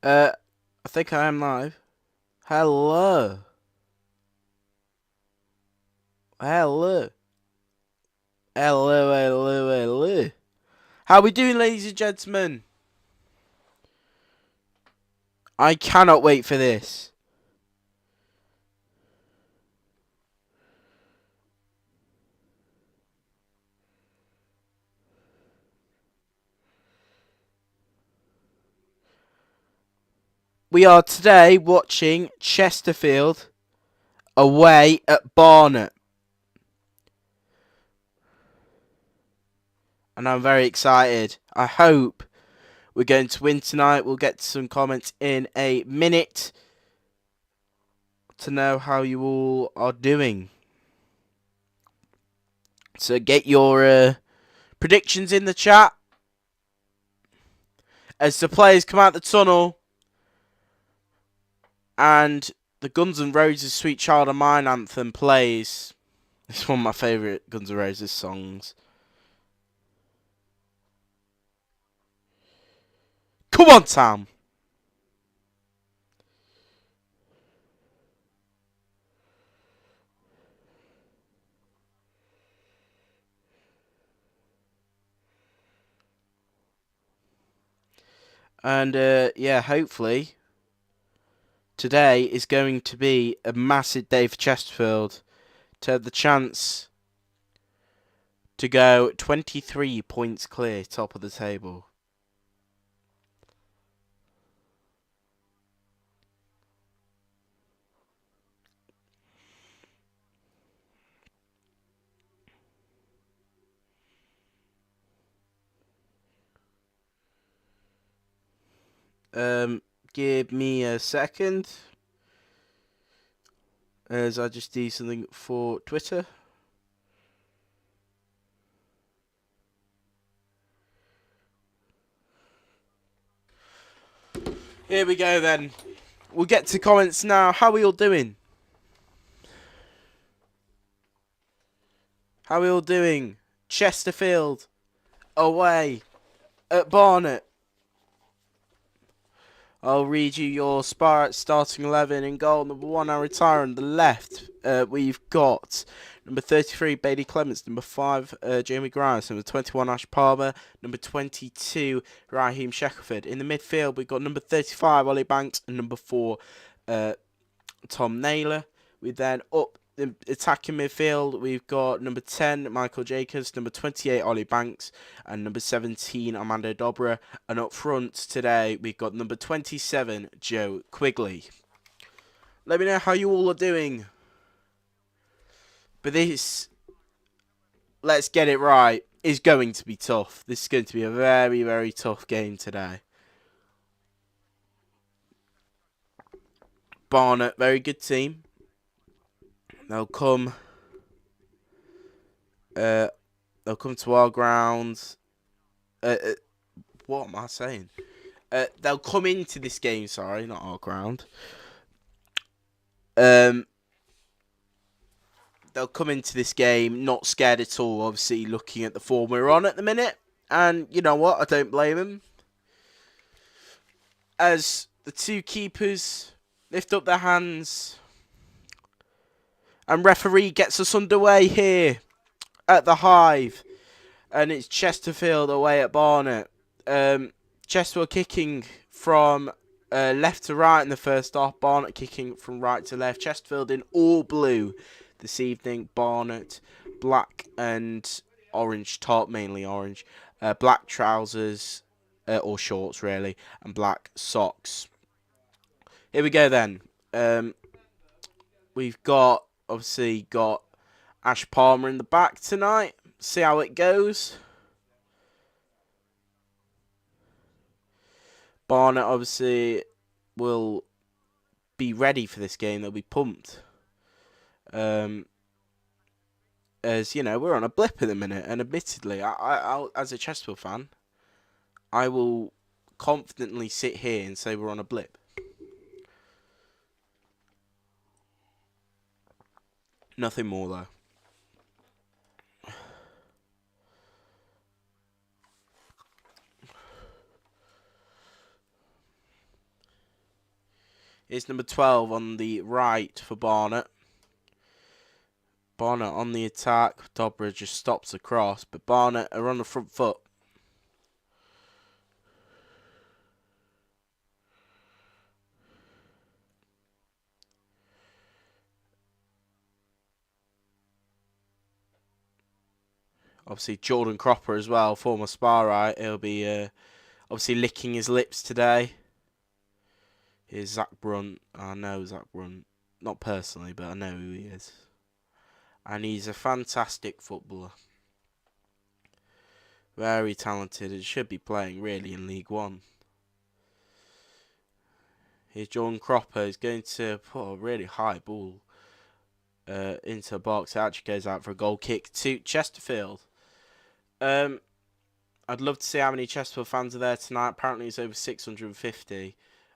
I think I am live. Hello. Hello. Hello, hello, hello. How we doing, ladies and gentlemen? I cannot wait for this. We are today watching Chesterfield away at Barnet. And I'm very excited. I hope we're going to win tonight. We'll get to some comments in a minute to know how you all are doing. So get your predictions in the chat as the players come out the tunnel and the Guns N' Roses Sweet Child of Mine anthem plays. It's one of my favourite Guns N' Roses songs. Come on, Tom. And yeah, hopefully today is going to be a massive day for Chesterfield to have the chance to go 23 points clear, top of the table. Give me a second as I just do something for Twitter. Here we go then. We'll get to comments now. How are we all doing? How are we all doing? Chesterfield away at Barnet. I'll read you your starting 11 in goal. Number 1, I retire on the left. We've got number 33, Bailey Clements. Number 5, Jamie Grimes. Number 21, Ash Palmer. Number 22, Raheem Chesterfield. In the midfield, we've got number 35, Ollie Banks. And number 4, Tom Naylor. We then up the attacking midfield, we've got number 10, Michael Jacobs, number 28, Ollie Banks, and number 17, Armando Dobra. And up front today, we've got number 27, Joe Quigley. Let me know how you all are doing. But this, let's get it right, is going to be tough. This is going to be a very, very tough game today. Barnet, very good team. They'll come to our grounds. What am I saying? They'll come into this game, sorry, not our ground. They'll come into this game not scared at all, obviously, looking at the form we're on at the minute. And you know what? I don't blame them. As the two keepers lift up their hands and referee gets us underway here at the Hive. And it's Chesterfield away at Barnet. Chesterfield kicking from left to right in the first half. Barnet kicking from right to left. Chesterfield in all blue this evening. Barnet black and orange top, mainly orange. Black trousers, or shorts really, and black socks. Here we go then. We've obviously got Ash Palmer in the back tonight. See how it goes. Barnet obviously will be ready for this game. They'll be pumped. As you know, we're on a blip at the minute, and admittedly, I as a Chesterfield fan, I will confidently sit here and say we're on a blip. Nothing more though. Here's number 12 on the right for Barnet. Barnet on the attack. Dobra just stops the cross, but Barnet are on the front foot. Obviously, Jordan Cropper as well, former Sparite. He'll be obviously licking his lips today. Here's Zach Brunt. I know Zach Brunt. Not personally, but I know who he is. And he's a fantastic footballer. Very talented. He should be playing really in League One. Here's Jordan Cropper. He's going to put a really high ball into the box. It actually goes out for a goal kick to Chesterfield. I'd love to see how many Chesterfield fans are there tonight. Apparently it's over 650.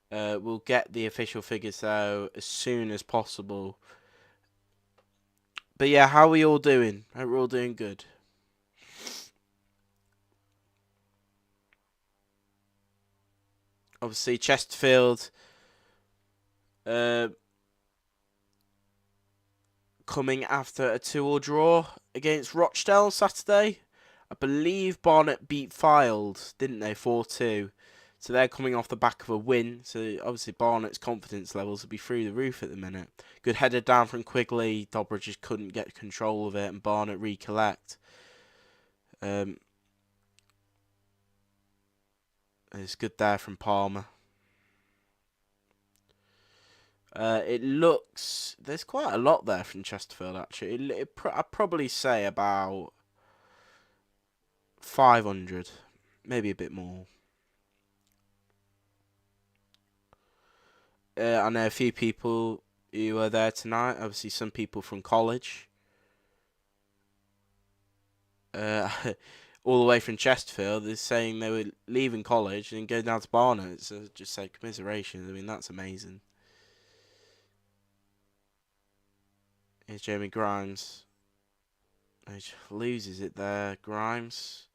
We'll get the official figures though as soon as possible. But yeah, how are we all doing? Hope we're all doing good. Obviously Chesterfield coming after a 2-2 draw against Rochdale on Saturday. I believe Barnet beat Fylde, didn't they, 4-2. So they're coming off the back of a win. So obviously Barnet's confidence levels will be through the roof at the minute. Good header down from Quigley. Dobra just couldn't get control of it and Barnet recollect. It's good there from Palmer. It looks... There's quite a lot there from Chesterfield, actually. I'd probably say about 500. Maybe a bit more. I know a few people who were there tonight. Obviously, some people from college. All the way from Chesterfield. They're saying they were leaving college and going down to Barnet. So just say commiserations. I mean, that's amazing. Here's Jamie Grimes. He loses it there, Grimes.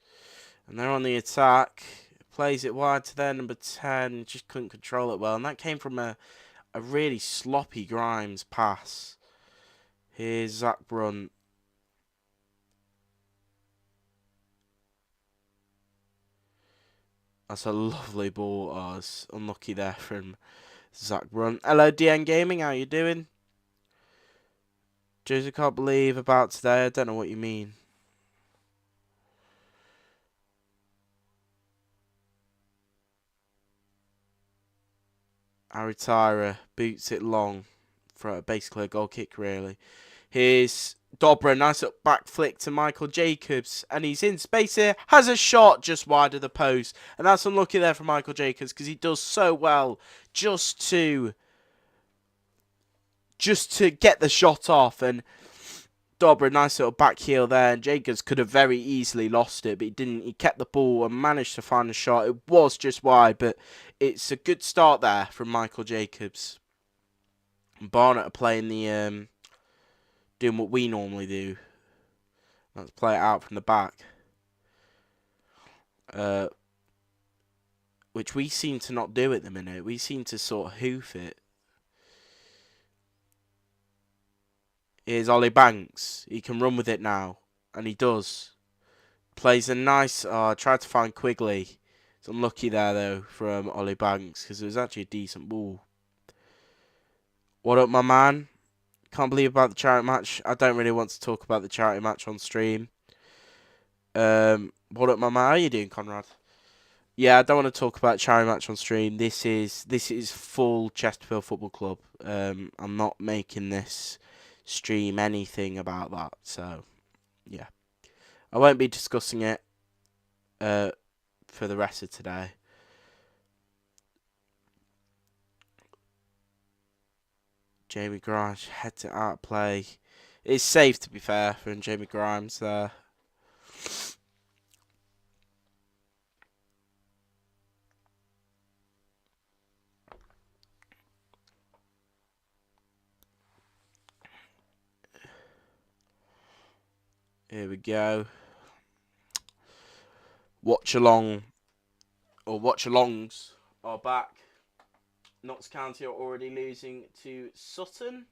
And they're on the attack. Plays it wide to their number 10. Just couldn't control it well. And that came from a really sloppy Grimes pass. Here's Zach Brunt. That's a lovely ball. Oh, it's unlucky there from Zach Brunt. Hello, DN Gaming. How you doing? Joseph, can't believe about today. I don't know what you mean. Aritira boots it long for basically a goal kick, really. Here's Dobra, nice up back flick to Michael Jacobs, and he's in space here, has a shot just wide of the post, and that's unlucky there for Michael Jacobs because he does so well just to get the shot off, and Dobra, nice little back heel there, and Jacobs could have very easily lost it, but he didn't. He kept the ball and managed to find a shot. It was just wide, but it's a good start there from Michael Jacobs. And Barnet are playing the doing what we normally do. Let's play it out from the back. Which we seem to not do at the minute. We seem to sort of hoof it. Here's Ollie Banks. He can run with it now. And he does. Plays a nice... tried to find Quigley. It's unlucky there, though, from Ollie Banks. Because it was actually a decent ball. What up, my man? Can't believe about the charity match. I don't really want to talk about the charity match on stream. What up, my man? How are you doing, Conrad? Yeah, I don't want to talk about charity match on stream. This is full Chesterfield Football Club. I'm not making this stream anything about that. So, yeah, I won't be discussing it for the rest of today. Jamie Grimes heads it out of play. It's safe, to be fair, from Jamie Grimes there. Here we go. Watchalong, or Watchalongs, are back. Notts County are already losing to Sutton.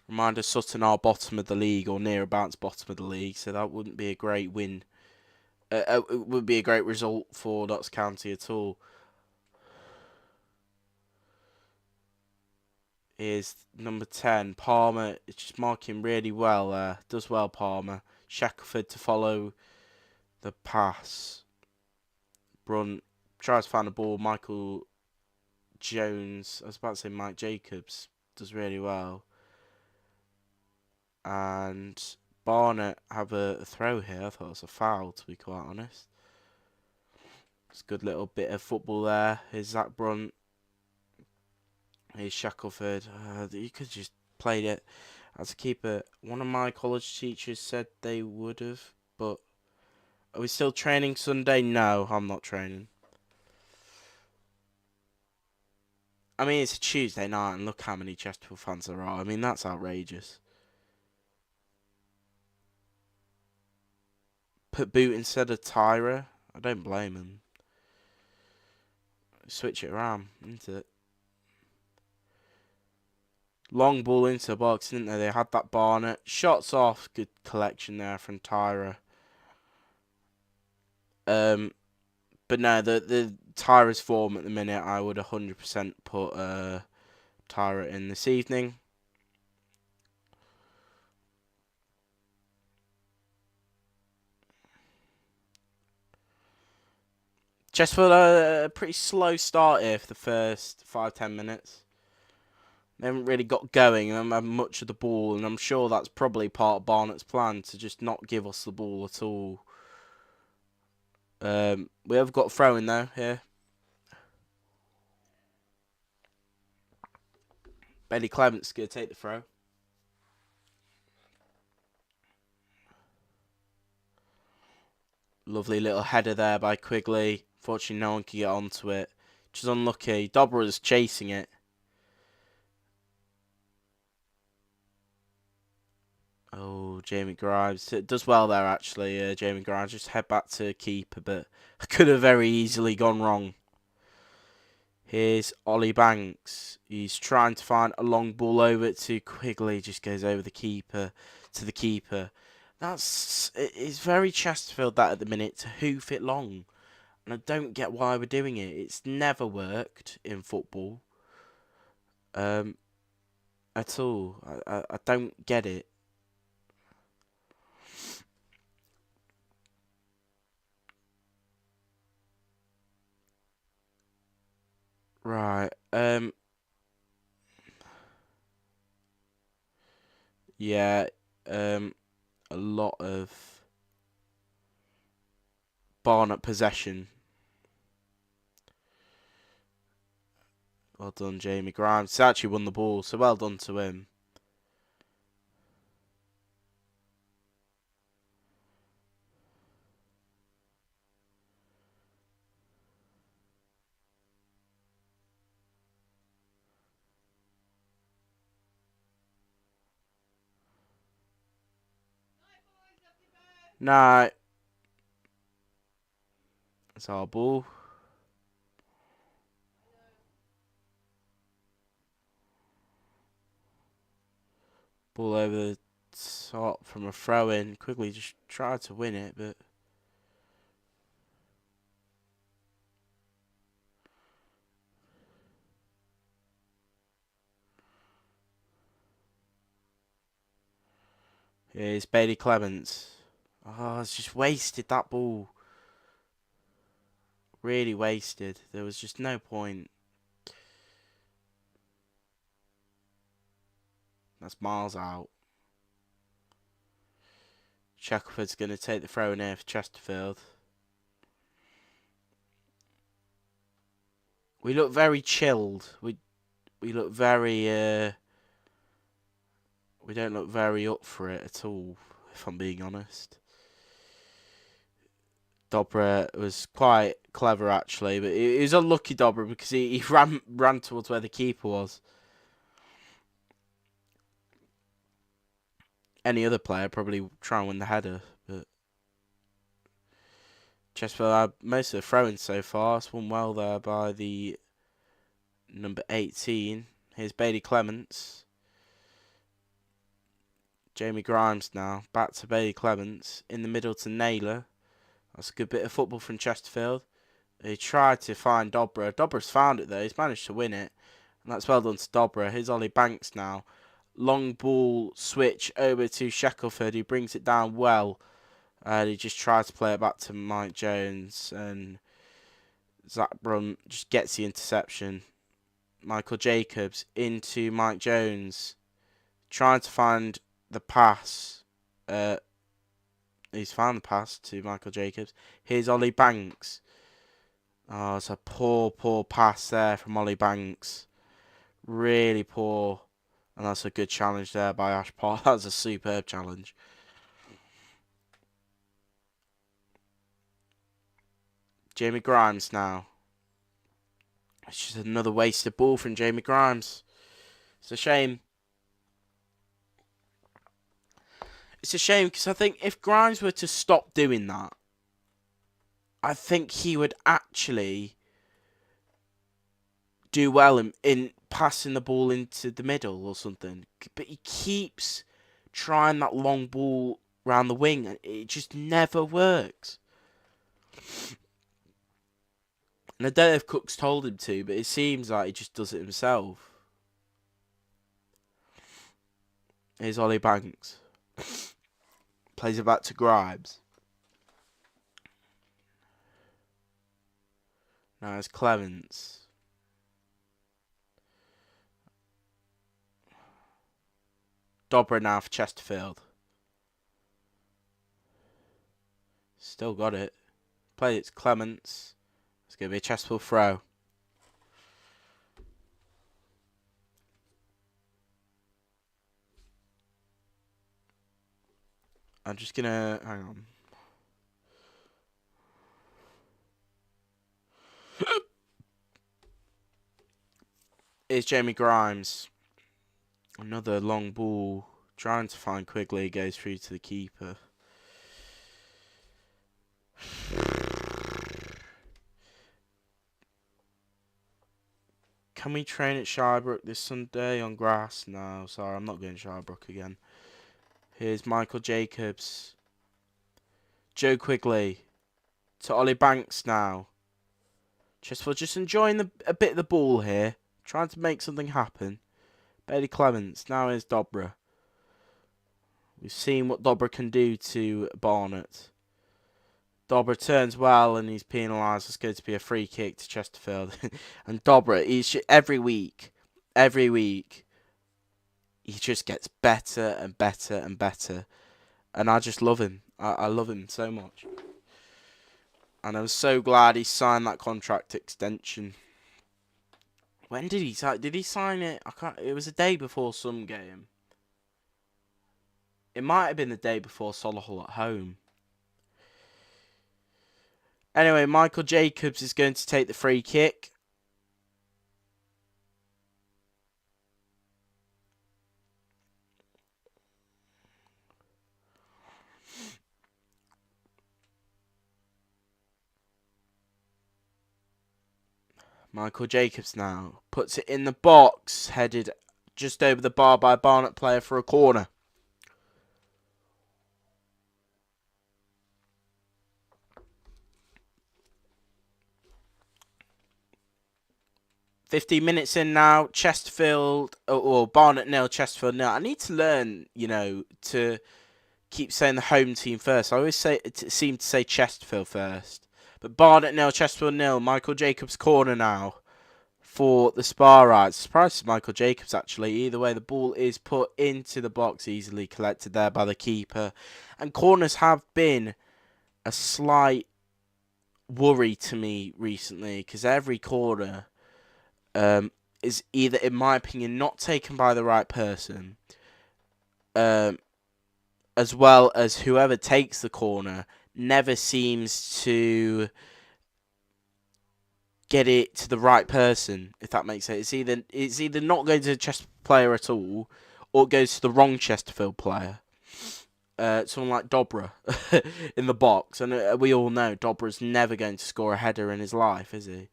Reminder, Sutton are bottom of the league, or nearabouts bottom of the league, so that wouldn't be a great win. It would be a great result for Notts County at all. Is number 10, Palmer. It's just marking really well. Does well, Palmer. Shackelford to follow the pass. Brunt tries to find the ball. Michael Jones, I was about to say Mike Jacobs, does really well. And Barnet have a throw here. I thought it was a foul, to be quite honest. It's a good little bit of football there. Here's Zach Brunt. Here's Shackelford. You could just played it as a keeper. One of my college teachers said they would have, but are we still training Sunday? No, I'm not training. I mean, it's a Tuesday night, and look how many Chesterfield fans there are. I mean, that's outrageous. Put Boot instead of Tyra. I don't blame him. Switch it around, isn't it? Long ball into the box, didn't they? They had that Barnet. Shots off. Good collection there from Tyra. But no, the Tyra's form at the minute, I would 100% put Tyra in this evening. Chesterfield a pretty slow start here for the first 5-10 minutes. They haven't really got going and haven't had much of the ball, and I'm sure that's probably part of Barnet's plan to just not give us the ball at all. We have got a throw in though here. Bailey Clement's going to take the throw. Lovely little header there by Quigley. Fortunately, no one could get onto it. Which is unlucky. Dobra's chasing it. Oh, Jamie Grimes. It does well there, actually. Jamie Grimes just head back to keeper, but could have very easily gone wrong. Here's Ollie Banks. He's trying to find a long ball over to Quigley. Just goes over the keeper to the keeper. It's very Chesterfield that at the minute to hoof it long. And I don't get why we're doing it. It's never worked in football. At all. I don't get it. Right. Yeah. A lot of Barnet possession. Well done, Jamie Grimes. He's actually won the ball, so well done to him. Nah. It's our ball. Ball over the top from a throw-in. Quigley just tried to win it, but... Here's Bailey Clements. Oh, it's just wasted, that ball. Really wasted. There was just no point. That's miles out. Shackelford's going to take the throw in here for Chesterfield. We look very chilled. We look very... we don't look very up for it at all, if I'm being honest. Dobra was quite clever, actually, but he was unlucky, Dobra, because he ran towards where the keeper was. Any other player probably try and win the header, but Chesterfield had most of the throw-ins so far. It's won well there by the number 18. Here's Bailey Clements. Jamie Grimes now. Back to Bailey Clements. In the middle to Naylor. That's a good bit of football from Chesterfield. He tried to find Dobra. Dobra's found it though. He's managed to win it. And that's well done to Dobra. Here's Ollie Banks now. Long ball switch over to Shackelford. He brings it down well. He just tries to play it back to Mike Jones. And Zach Brum just gets the interception. Michael Jacobs into Mike Jones. Trying to find the pass. He's found the pass to Michael Jacobs. Here's Ollie Banks. Oh, it's a poor pass there from Ollie Banks. Really poor. And that's a good challenge there by Ash Parr. That's a superb challenge. Jamie Grimes now. It's just another wasted ball from Jamie Grimes. It's a shame. It's a shame because I think if Grimes were to stop doing that, I think he would actually do well in passing the ball into the middle or something. But he keeps trying that long ball round the wing and it just never works. And I don't know if Cook's told him to, but it seems like he just does it himself. Here's Ollie Banks. Plays it back to Grimes. Now it's Clements. Dobra now for Chesterfield. Still got it. Play it's Clements. It's going to be a Chesterfield throw. I'm just going to... Hang on. It's Jamie Grimes. Another long ball. Trying to find Quigley. Goes through to the keeper. Can we train at Shirebrook this Sunday on grass? No, sorry, I'm not going to Shirebrook again. Here's Michael Jacobs. Joe Quigley. To Ollie Banks now. Chesterfield just enjoying a bit of the ball here. Trying to make something happen. Bailey Clements. Now here's Dobra. We've seen what Dobra can do to Barnet. Dobra turns well and he's penalised. It's going to be a free kick to Chesterfield. And Dobra, every week, he just gets better and better and better. And I just love him. I love him so much. And I'm so glad he signed that contract extension. When did he sign? Did he sign it? I can't. It was a day before some game. It might have been the day before Solihull at home. Anyway, Michael Jacobs is going to take the free kick. Michael Jacobs now puts it in the box, headed just over the bar by a Barnet player for a corner. "15 minutes in now, Chesterfield, or Barnet nil, Chesterfield nil." I need to learn, to keep saying the home team first. I always seem to say Chesterfield first. But Barnet nil, Chesterfield nil. Michael Jacobs corner now for the Sparrites. Surprised Michael Jacobs actually. Either way, the ball is put into the box, easily collected there by the keeper. And corners have been a slight worry to me recently because every corner is either, in my opinion, not taken by the right person, as well as whoever takes the corner never seems to get it to the right person, if that makes sense. It's either not going to the Chesterfield player at all, or it goes to the wrong Chesterfield player. Someone like Dobra in the box, and we all know Dobra's never going to score a header in his life, is he?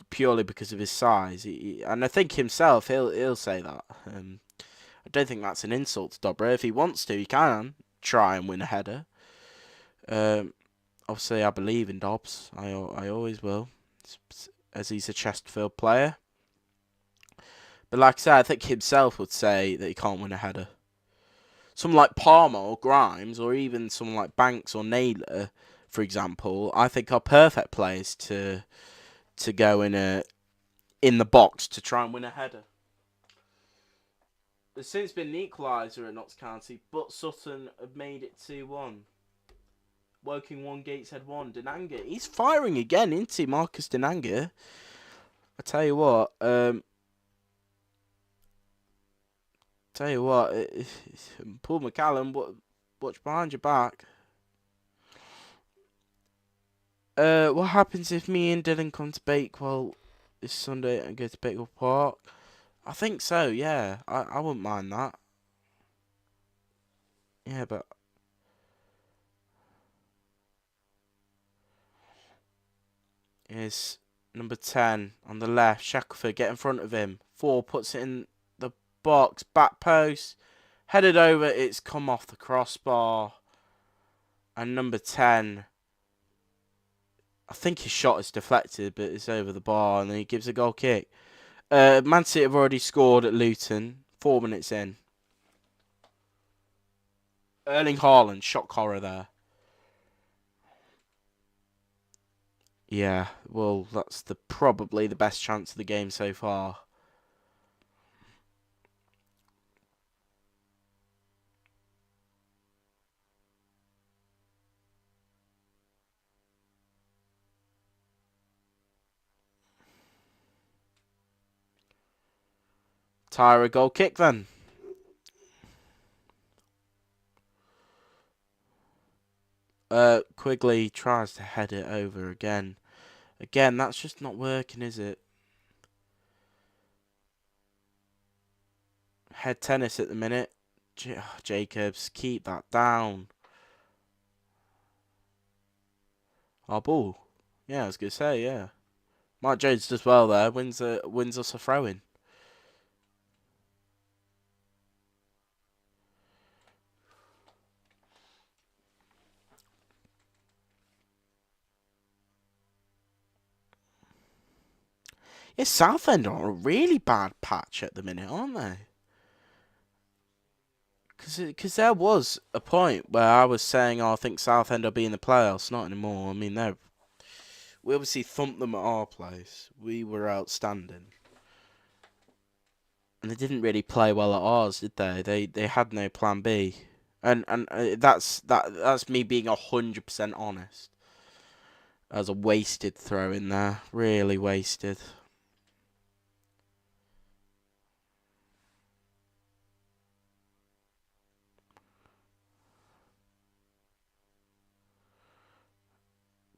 purely because of his size. And I think himself, he'll say that. I don't think that's an insult to Dobra. If he wants to, he can try and win a header. Obviously, I believe in Dobbs. I always will, as he's a Chesterfield player. But like I said, I think himself would say that he can't win a header. Someone like Palmer or Grimes, or even someone like Banks or Naylor, for example, I think are perfect players to go in the box to try and win a header. There's since been an equaliser at Notts County, but Sutton have made it 2-1. Woking 1, Gateshead 1. Denanga, he's firing again, isn't he, Marcus Denanga? I tell you what, Paul McCallum, watch behind your back. What happens if me and Dylan come to Bakewell this Sunday and go to Bakewell Park? I think so, yeah. I wouldn't mind that. Yeah, but is number 10 on the left. Shackelford, get in front of him. 4 puts it in the box. Back post. Headed over. It's come off the crossbar. And number 10, I think his shot is deflected, but it's over the bar. And then he gives a goal kick. Man City have already scored at Luton. 4 minutes in. Erling Haaland, shock horror there. Yeah, well, that's probably the best chance of the game so far. Tyra goal kick then. Quigley tries to head it over again. Again, that's just not working, is it? Head tennis at the minute. Jacobs, keep that down. Our ball. Yeah, I was going to say, yeah. Mike Jones does well there. Wins us a throw-in. Yeah, Southend are on a really bad patch at the minute, aren't they? Because there was a point where I was saying, I think Southend will be in the playoffs. Not anymore. I mean, we obviously thumped them at our place. We were outstanding. And they didn't really play well at ours, did they? They had no plan B. And that's me being 100% honest. That was a wasted throw in there. Really wasted.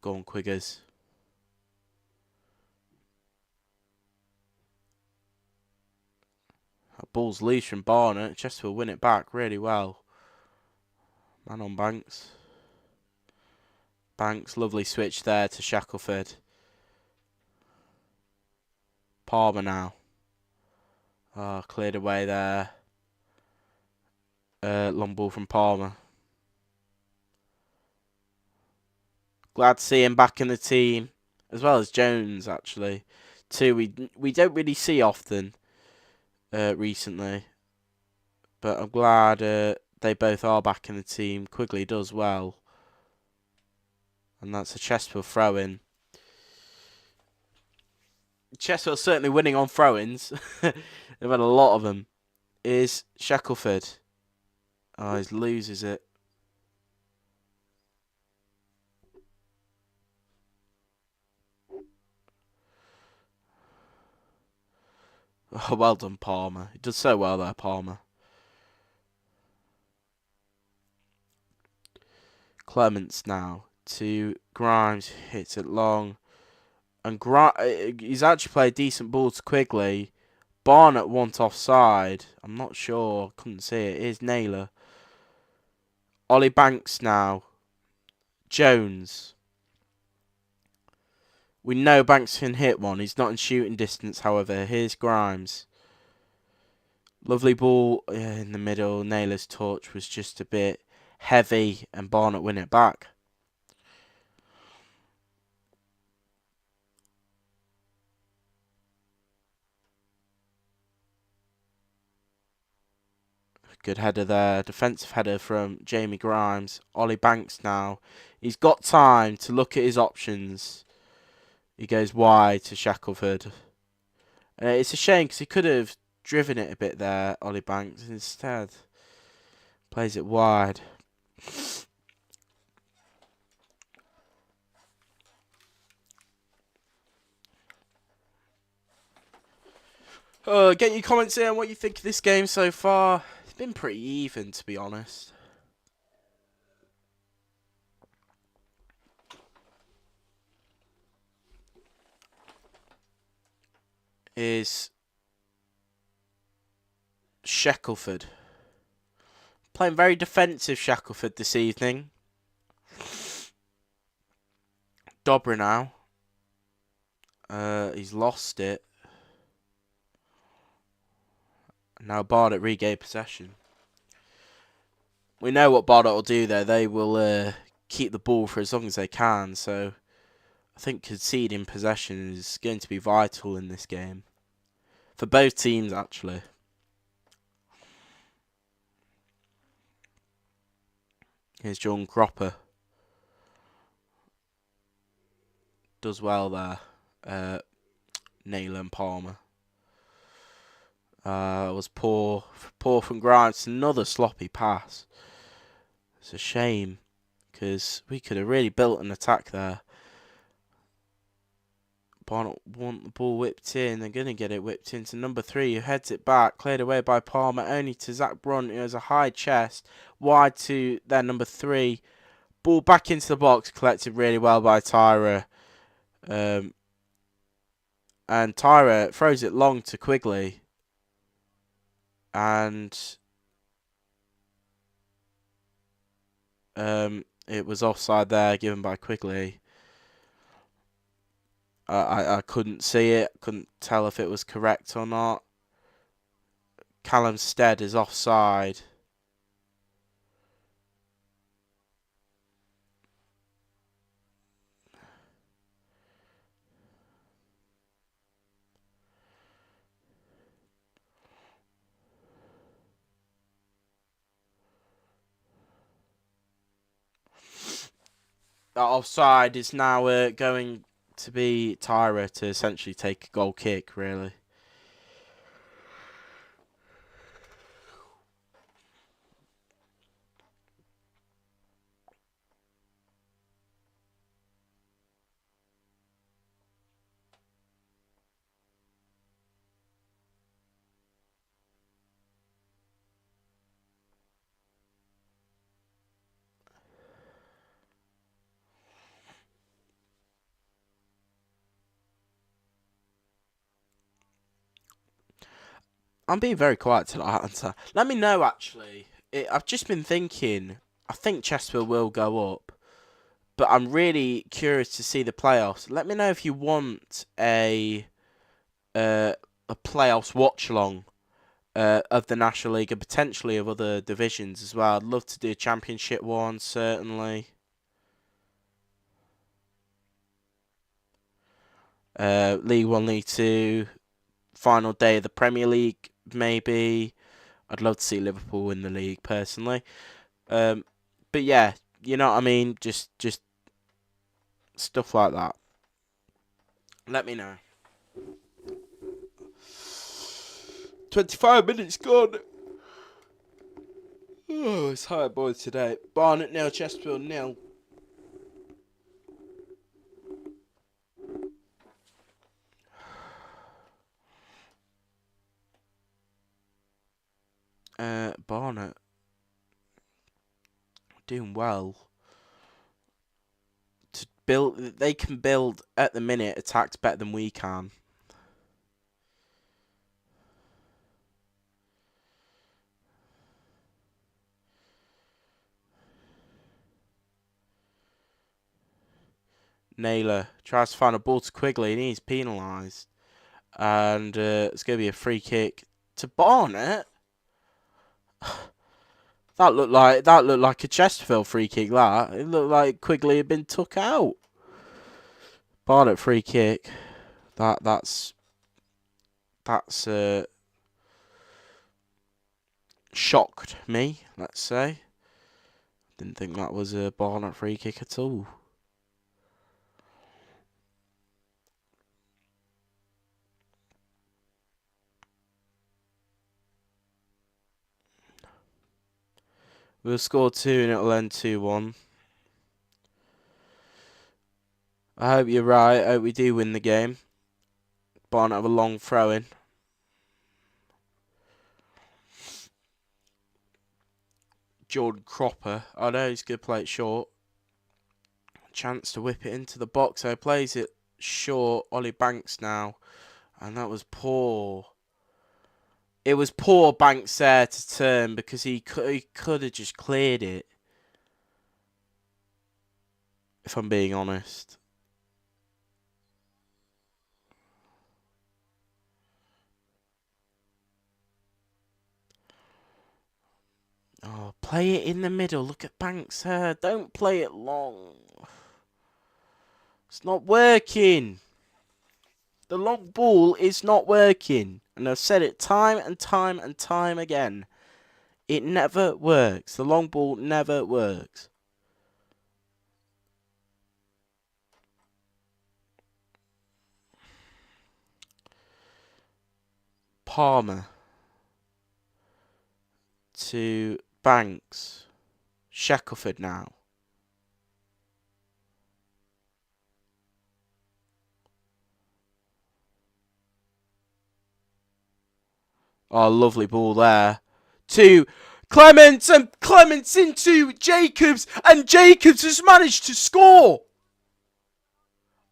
Go on, Quiggers. That ball's loose from Barnet. Chesterfield win it back really well. Man on Banks. Banks, lovely switch there to Shackelford. Palmer now. Cleared away there. Long ball from Palmer. Glad to see him back in the team, as well as Jones actually. Two we don't really see often recently, but I'm glad they both are back in the team. Quigley does well, and that's a Chesterfield throw-in. Chesterfield certainly winning on throw-ins. They've had a lot of them. Is Shackelford? Oh, he loses it. Oh, well done, Palmer. He does so well there, Palmer. Clements now to Grimes. Hits it long. And he's actually played a decent ball to Quigley. Barnet want offside. I'm not sure. Couldn't see it. Here's Naylor. Ollie Banks now. Jones. We know Banks can hit one. He's not in shooting distance, however. Here's Grimes. Lovely ball in the middle. Naylor's touch was just a bit heavy, and Barnet win it back. Good header there. Defensive header from Jamie Grimes. Ollie Banks now. He's got time to look at his options. He goes wide to Shackelford. It's a shame because he could have driven it a bit there, Ollie Banks. Instead, plays it wide. Get your comments in on what you think of this game so far. It's been pretty even, to be honest. Is Shackelford. Playing very defensive Shackelford this evening. Dobra now. He's lost it. Now Barnet regain possession. We know what Barnet will do there. They will keep the ball for as long as they can. So I think conceding possession is going to be vital in this game. For both teams, actually. Here's John Cropper. Does well there. Naylor and Palmer. Was poor from Grimes. Another sloppy pass. It's a shame because we could have really built an attack there. Barnet want the ball whipped in. They're going to get it whipped into number 3, who heads it back. Cleared away by Palmer, only to Zach Brunt, who has a high chest. Wide to their number 3. Ball back into the box, collected really well by Tyra. And Tyra throws it long to Quigley. And it was offside there, given by Quigley. I couldn't see it. Couldn't tell if it was correct or not. Callum Stead is offside. That offside is now going to be Tyra to essentially take a goal kick, really. I'm being very quiet tonight, Hunter. Let me know, actually. I've just been thinking, I think Chesterfield will go up, but I'm really curious to see the playoffs. Let me know if you want a playoffs watch-along of the National League and potentially of other divisions as well. I'd love to do a championship one, certainly. League 1, League 2, final day of the Premier League, maybe. I'd love to see Liverpool win the league, personally. But yeah, you know what I mean? Just stuff like that. Let me know. 25 minutes gone. Oh, it's hard boys today. Barnet 0, Chesterfield 0. Barnet doing well. To build, they can build at the minute attacks better than we can. Naylor tries to find a ball to Quigley, and he's penalised. And it's going to be a free kick to Barnet. That looked like a Chesterfield free kick. That it looked like Quigley had been took out. Barnet free kick. That's shocked me. Let's say. Didn't think that was a Barnet free kick at all. We'll score 2 and it'll end 2-1. I hope you're right. I hope we do win the game. Barnet have a long throw in. Jordan Cropper. I know he's going to play it short. Chance to whip it into the box. So he plays it short. Ollie Banks now. And that was poor. It was poor Banks there to turn because he could have just cleared it. If I'm being honest. Oh, play it in the middle. Look at Banks there. Don't play it long. It's not working. The long ball is not working. And I've said it time and time and time again. It never works. The long ball never works. Palmer. To Banks. Shackelford now. Oh, lovely ball there. To Clements, and Clements into Jacobs, and Jacobs has managed to score.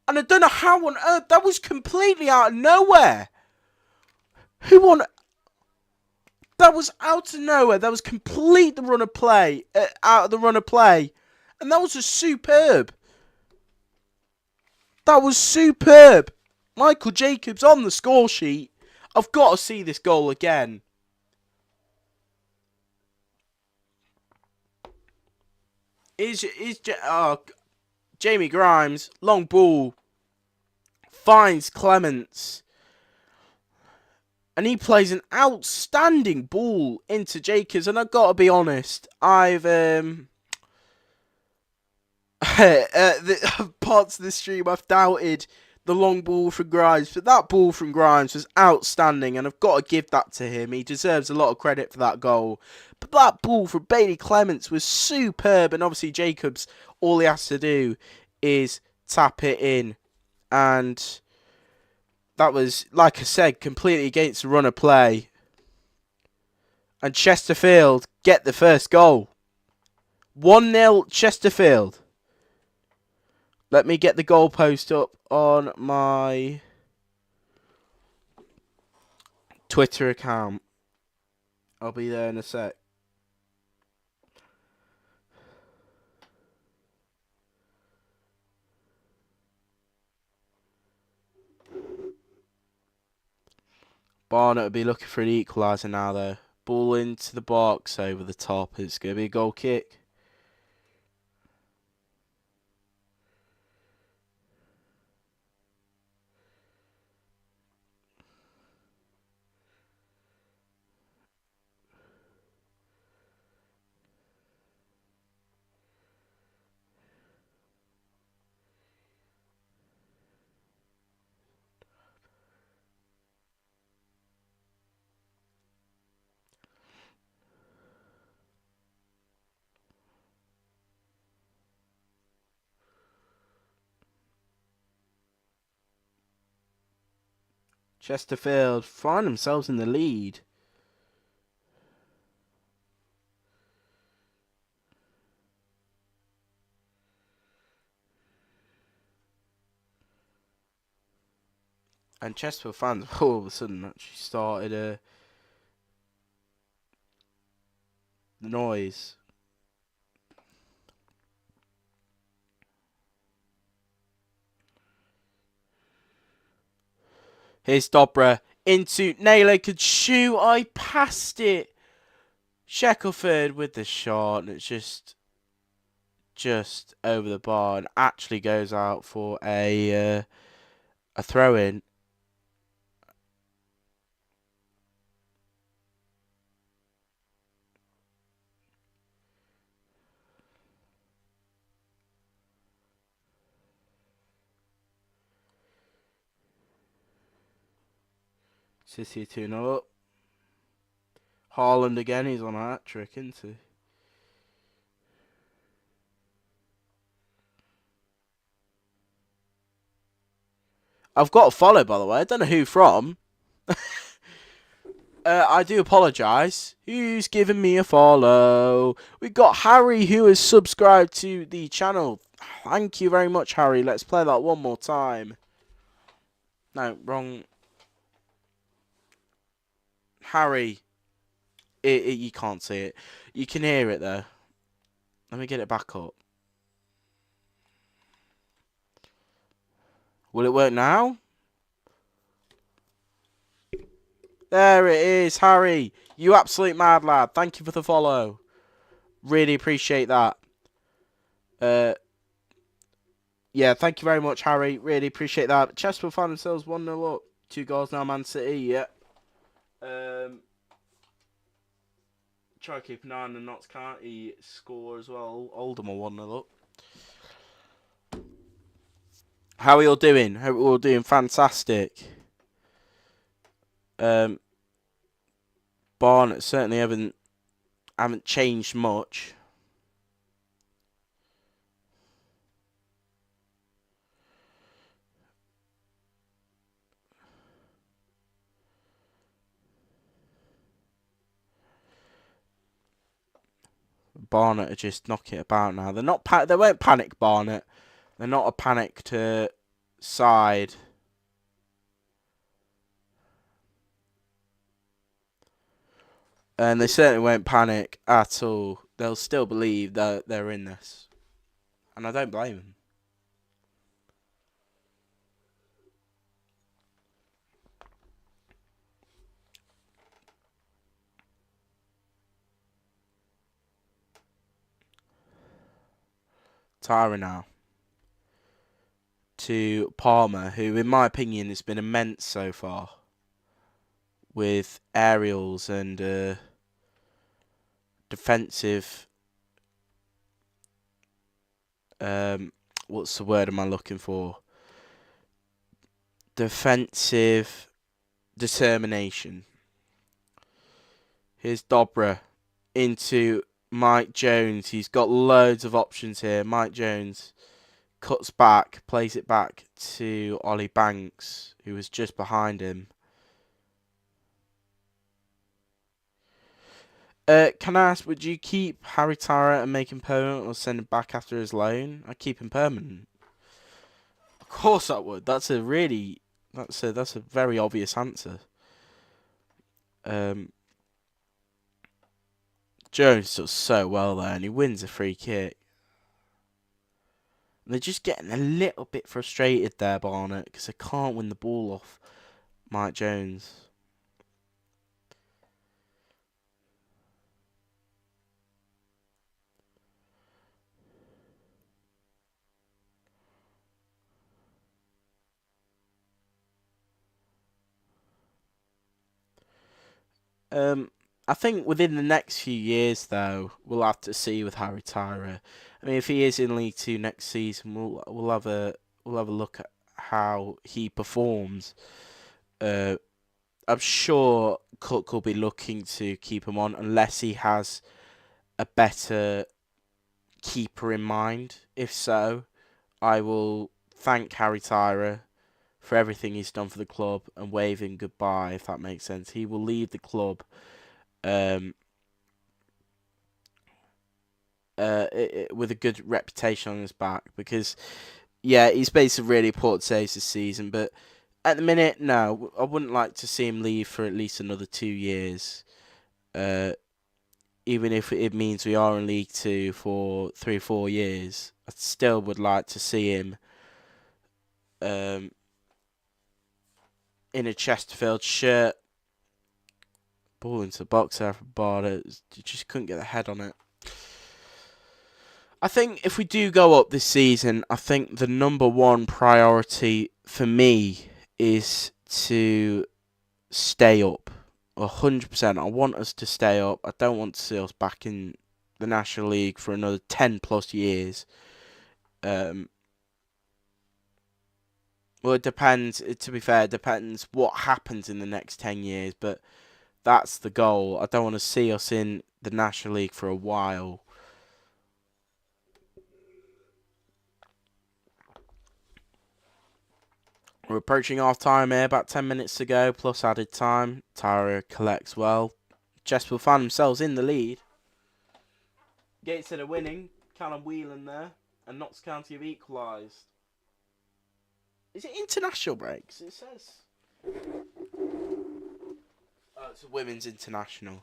And I don't know how on earth, that was completely out of nowhere. That was out of nowhere. That was complete the run of play, out of the run of play. And that was a superb. That was superb. Michael Jacobs on the score sheet. I've got to see this goal again. Jamie Grimes, long ball, finds Clements. And he plays an outstanding ball into Jacobs. And I've got to be honest, I've parts of the stream I've doubted the long ball from Grimes, but that ball from Grimes was outstanding, and I've got to give that to him. He deserves a lot of credit for that goal. But that ball from Bailey Clements was superb, and obviously Jacobs, all he has to do is tap it in, and that was, like I said, completely against the run of play. And Chesterfield get the first goal. 1-0 Chesterfield. Let me get the goalpost up on my Twitter account. I'll be there in a sec. Barnet will be looking for an equaliser now, though. Ball into the box over the top. It's going to be a goal kick. Chesterfield find themselves in the lead. And Chesterfield fans all of a sudden actually started the noise. Here's Dobra into Naylor. Could shoot. I passed it. Shackelford with the shot. And it's just over the bar. And actually goes out for a throw-in. City 2-0 up. Haaland again, he's on a hat-trick, isn't he? I've got a follow, by the way. I don't know who from. I do apologise. Who's giving me a follow? We got Harry, who has subscribed to the channel. Thank you very much, Harry. Let's play that one more time. No, wrong. Harry. You can't see it. You can hear it, though. Let me get it back up. Will it work now? There it is, Harry. You absolute mad lad. Thank you for the follow. Really appreciate that. Yeah, thank you very much, Harry. Really appreciate that. Chesterfield find themselves 1-0 up. 2 goals now, Man City. Yeah. Try to keep an eye on the Notts County score as well. Oldham are 1-0 up. How are you all doing? Hope we're all doing fantastic. Barnet certainly haven't changed much. Barnet are just knocking it about now. They're not. They won't panic, Barnet. They're not a panicked side. And they certainly won't panic at all. They'll still believe that they're in this. And I don't blame them. Tyra now. To Palmer, who in my opinion has been immense so far. With aerials and defensive... what's the word am I looking for? Defensive determination. Here's Dobra into Mike Jones. He's got loads of options here. Mike Jones cuts back, plays it back to Ollie Banks, who was just behind him. Can I ask, would you keep Harry Tyra and make him permanent or send him back after his loan? I'd keep him permanent. Of course I would. That's a very obvious answer. Jones does so well there, and he wins a free kick. And they're just getting a little bit frustrated there, Barnet, because they can't win the ball off Mike Jones. I think within the next few years, though, we'll have to see with Harry Tyra. I mean, if he is in League Two next season, we'll have a look at how he performs. I'm sure Cook will be looking to keep him on unless he has a better keeper in mind. If so, I will thank Harry Tyra for everything he's done for the club and wave him goodbye, if that makes sense. He will leave the club with a good reputation on his back because, yeah, he's made some really important saves this season, but at the minute, no, I wouldn't like to see him leave for at least another 2 years. Even if it means we are in League Two for 3 or 4 years, I still would like to see him in a Chesterfield shirt. Ball into the box there for Barnet. You just couldn't get the head on it. I think if we do go up this season, I think the number one priority for me is to stay up. 100%. I want us to stay up. I don't want to see us back in the National League for another 10 plus years. Well, it depends. To be fair, it depends what happens in the next 10 years, but that's the goal. I don't want to see us in the National League for a while. We're approaching half time here, about 10 minutes to go, plus added time. Tyra collects well. Chesterfield found themselves in the lead. Gateshead are winning. Callum Whelan there. And Notts County have equalised. Is it international breaks? It says. Oh, it's a women's international.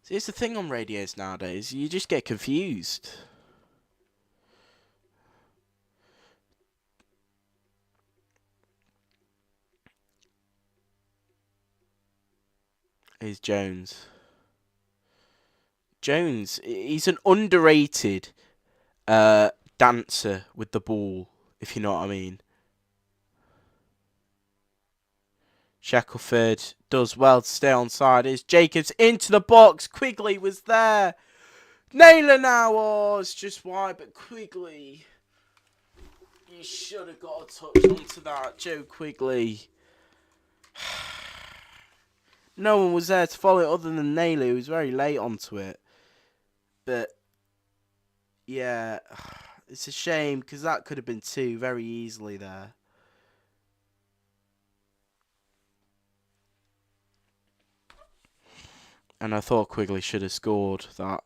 See, it's the thing on radios nowadays. You just get confused. Here's Jones. Jones, he's an underrated dancer with the ball, if you know what I mean. Shackelford does well to stay on side. It's Jacobs into the box. Quigley was there. Naylor now. Oh, it's just wide, but Quigley. You should have got a touch onto that, Joe Quigley. No one was there to follow it other than Naylor, who was very late onto it. But, yeah, it's a shame because that could have been two very easily there. And I thought Quigley should have scored that.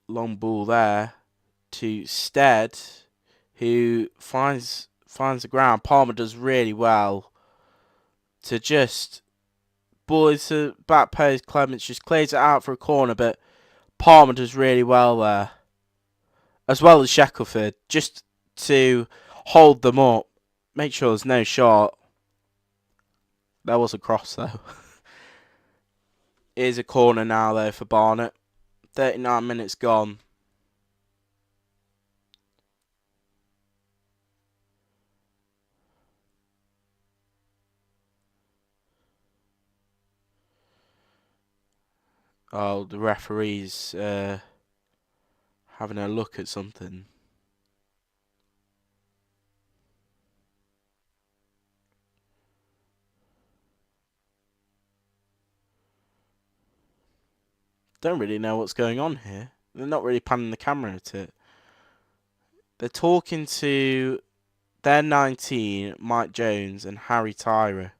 Long ball there to Stead, who finds the ground. Palmer does really well to just ball into back post. Clements just clears it out for a corner, but Palmer does really well there, as well as Shackelford, just to hold them up, make sure there's no shot. There was a cross though. Here's a corner now though for Barnet. 39 minutes gone. Oh, the referee's having a look at something. Don't really know what's going on here. They're not really panning the camera at it. They're talking to their 19, Mike Jones, and Harry Tyra.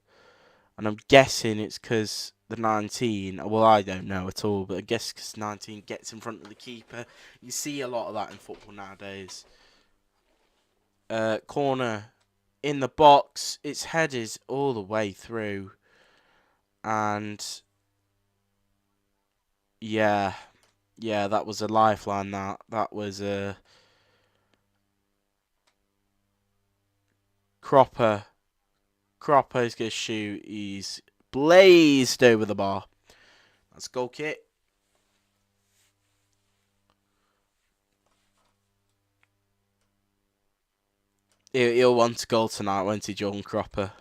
And I'm guessing it's because the 19, well, I don't know at all, but I guess because 19 gets in front of the keeper. You see a lot of that in football nowadays. Corner in the box. Its head is all the way through. And yeah, that was a lifeline. That was a Cropper. Cropper's going to shoot. He's blazed over the bar. That's goal kick. He'll want a goal tonight, won't he, Jordan Cropper?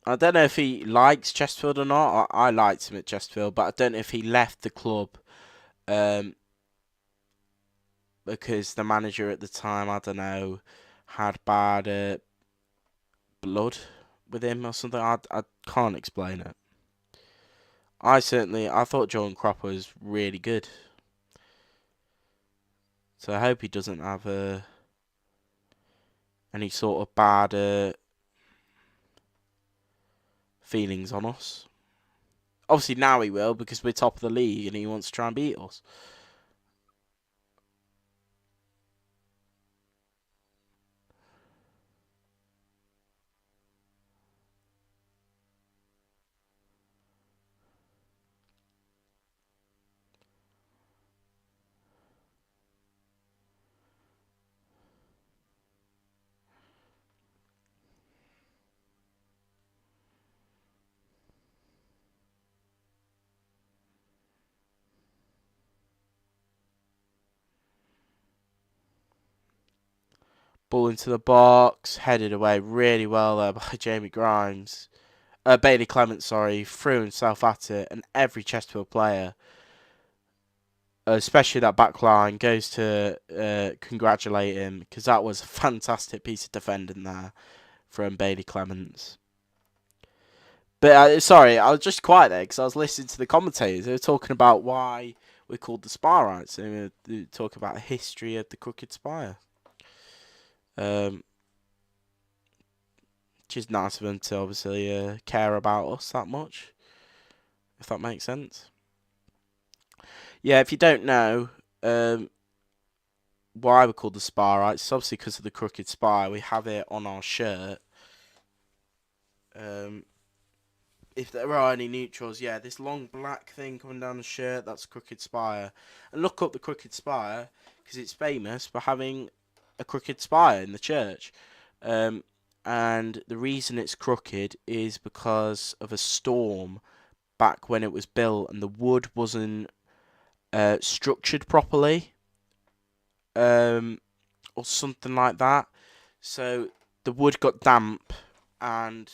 I don't know if he likes Chesterfield or not. I liked him at Chesterfield, but I don't know if he left the club because the manager at the time, I don't know, had bad blood with him or something. I can't explain it. I thought Jordan Cropper was really good. So I hope he doesn't have any sort of bad feelings on us. Obviously now he will because we're top of the league and he wants to try and beat us. Ball into the box, headed away really well there by Jamie Grimes. Bailey Clement, sorry, threw himself at it, and every Chesterfield player, especially that back line, goes to congratulate him, because that was a fantastic piece of defending there from Bailey Clements. But sorry, I was just quiet there because I was listening to the commentators. They were talking about why we're called the Spire-ites. And they were talking about the history of the Crooked Spire. Which is nice of them to obviously care about us that much, if that makes sense. Yeah, if you don't know why we're called the Spire-ites, it's obviously because of the Crooked Spire. We have it on our shirt. If there are any neutrals, yeah, this long black thing coming down the shirt, that's Crooked Spire. And look up the Crooked Spire, because it's famous for having a crooked spire in the church. And the reason it's crooked is because of a storm back when it was built, and the wood wasn't structured properly, or something like that. So the wood got damp, and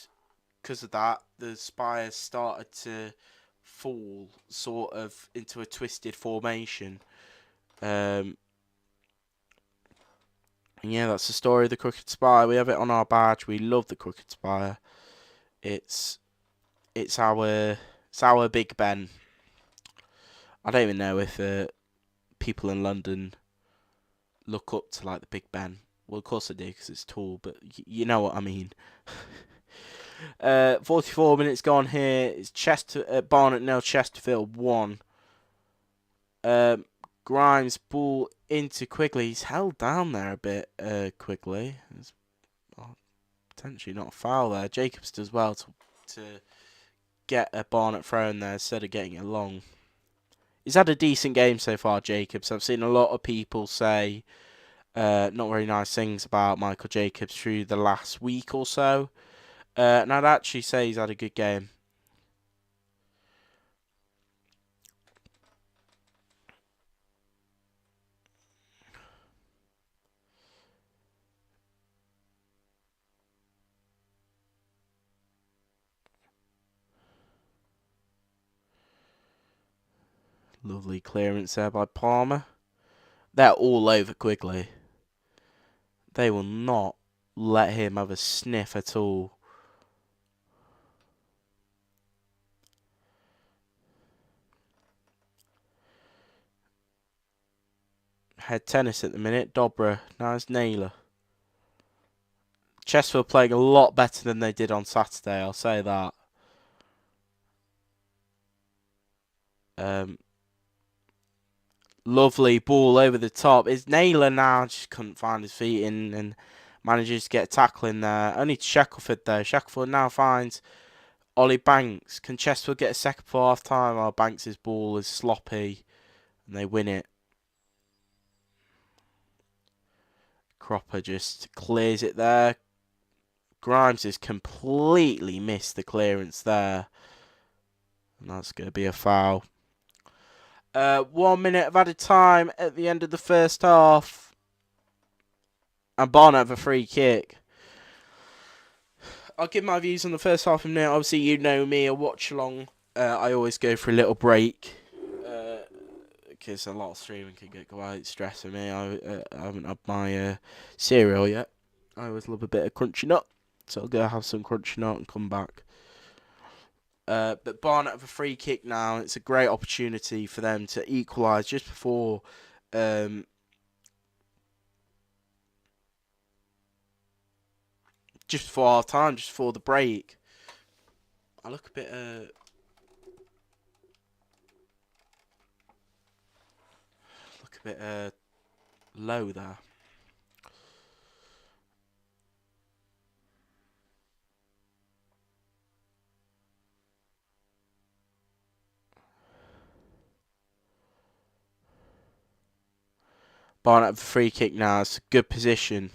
because of that, the spire started to fall sort of into a twisted formation. And yeah, that's the story of the Crooked Spire. We have it on our badge. We love the Crooked Spire. It's our Big Ben. I don't even know if people in London look up to like the Big Ben. Well, of course they do because it's tall, but you know what I mean. 44 minutes gone here. It's Barnet 0, Chesterfield 1. Grimes ball into Quigley. He's held down there a bit. Quigley. It's potentially not a foul there. Jacobs does well to get a Barnet throw in there instead of getting it long. He's had a decent game so far, Jacobs. I've seen a lot of people say not very nice things about Michael Jacobs through the last week or so. And I'd actually say he's had a good game. Lovely clearance there by Palmer. They're all over Quigley. They will not let him have a sniff at all. Head tennis at the minute. Dobra. Now it's Naylor. Chesterfield playing a lot better than they did on Saturday, I'll say that. Lovely ball over the top. It's Naylor now. Just couldn't find his feet in and manages to get a tackle in there. Only to Shackelford though. Shackelford now finds Ollie Banks. Can Chesterfield get a second for half time? Oh, Banks' ball is sloppy and they win it. Cropper just clears it there. Grimes has completely missed the clearance there. And that's going to be a foul. 1 minute of added time at the end of the first half. And Barnet have a free kick. I'll give my views on the first half in a minute. Obviously, you know me, a watch-along. I always go for a little break. Because a lot of streaming can get quite stressing me. I haven't had my cereal yet. I always love a bit of crunchy nut. So I'll go have some crunchy nut and come back. But Barnet have a free kick now. It's a great opportunity for them to equalise just before half time, just before the break. I look a bit low there. Barnet have a free kick now. It's a good position.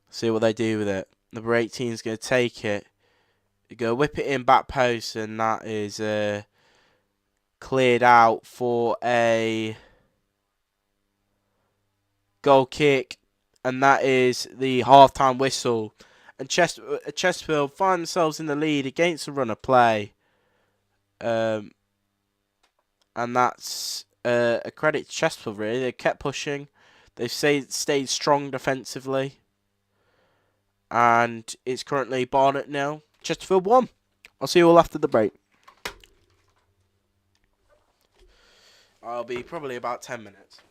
See what they do with it. Number 18 is going to take it. You go whip it in back post, and that is cleared out for a goal kick. and that is the half-time whistle. And Chesterfield find themselves in the lead against the run of play. And that's a credit to Chesterfield, really. They kept pushing. They've stayed strong defensively. And it's currently Barnet 0, Chesterfield 1. I'll see you all after the break. I'll be probably about 10 minutes.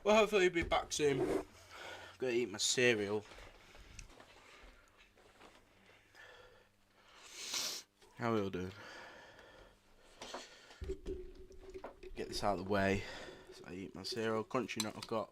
Well, hopefully he'll be back soon. Gotta eat my cereal. How are we all doing? Get this out of the way. So I eat my cereal. Crunchy nut I've got.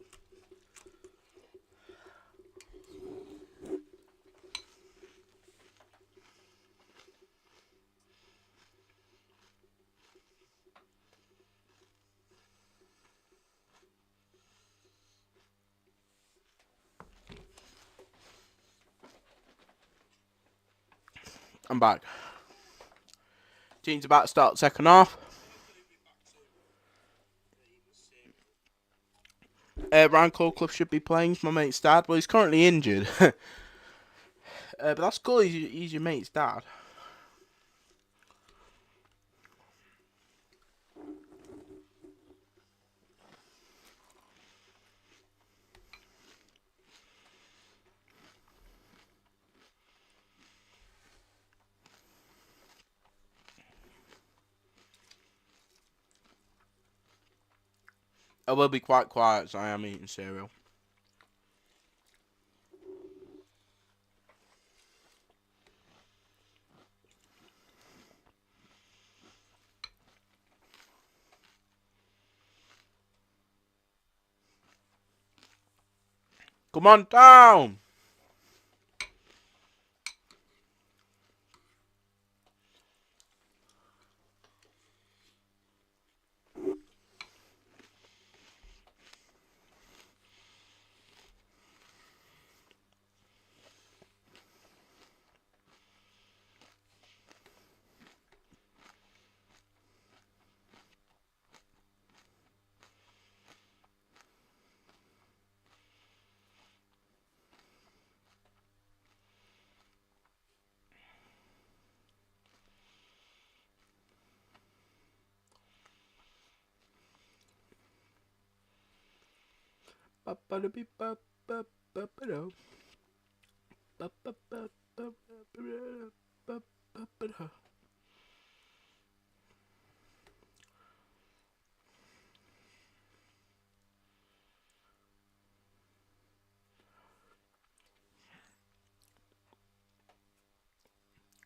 I'm back. Team's about to start second half. Ryan Clough should be playing for my mate's dad. Well, he's currently injured. But that's cool. He's your mate's dad. I will be quite quiet as I am eating cereal. Come on down!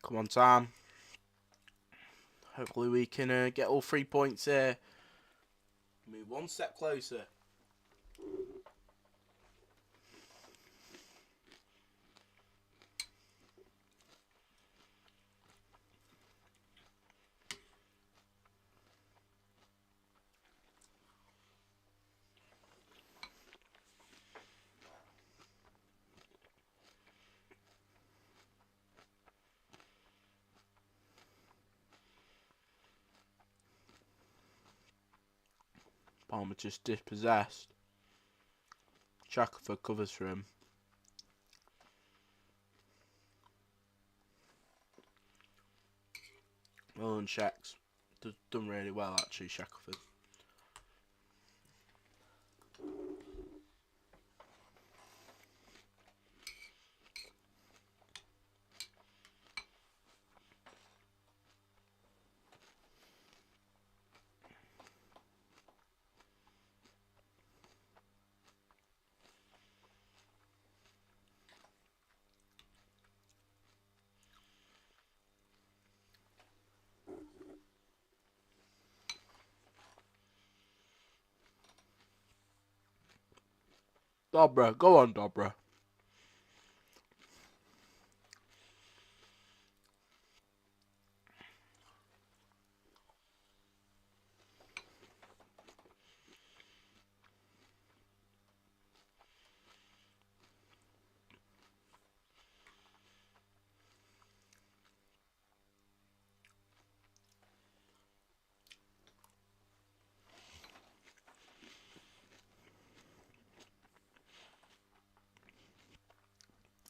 Come on, Sam. Hopefully we can get all 3 points here. Move one step closer. Palmer just dispossessed. Chesterfield covers for him. Well, and Shaq's done really well actually, Chesterfield. Dobra, go on, Dobra.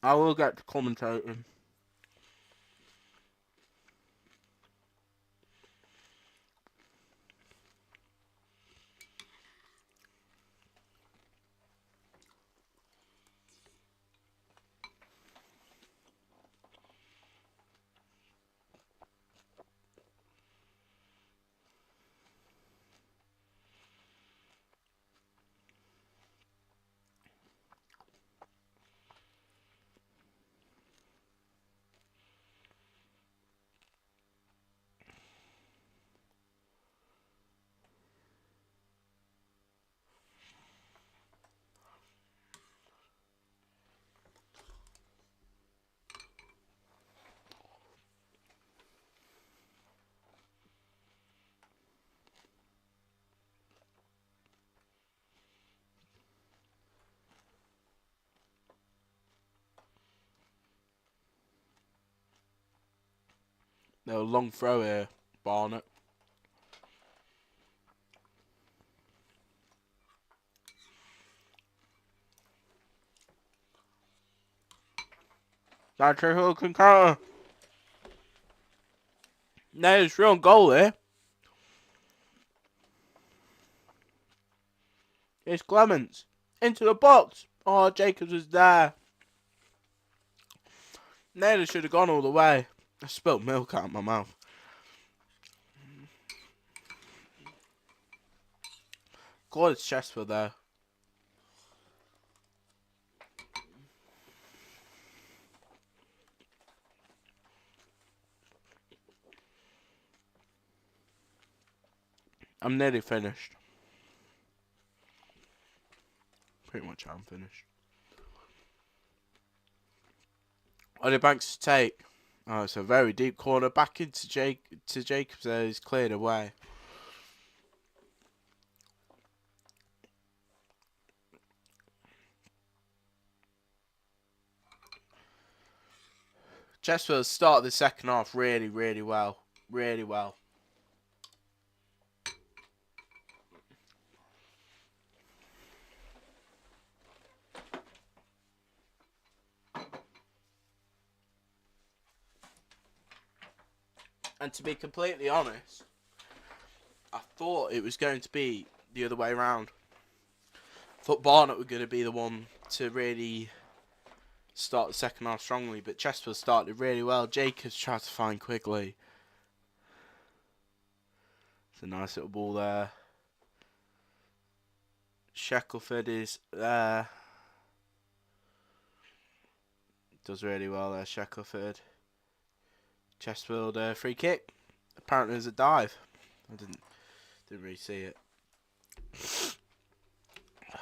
I will get to commentating. No, long throw here, Barnet. Chesterfield can counter. No, it's real goal here. It's Clements. Into the box. Oh, Jacobs was there. Naylor should have gone all the way. I spilled milk out of my mouth. God, it's Chesterfield there. I'm nearly finished. Pretty much I'm finished. What did Banks take? Oh, it's a very deep corner. Back into Jacobs there. He's cleared away. Chesterfield started the second half really, really well. Really well. And to be completely honest, I thought it was going to be the other way around. I thought Barnet were going to be the one to really start the second half strongly, but Chesterfield started really well. Jacobs tried to find Quigley. It's a nice little ball there. Shackelford is there. Does really well there, Shackelford. Chesterfield free kick. Apparently there's a dive. I didn't really see it.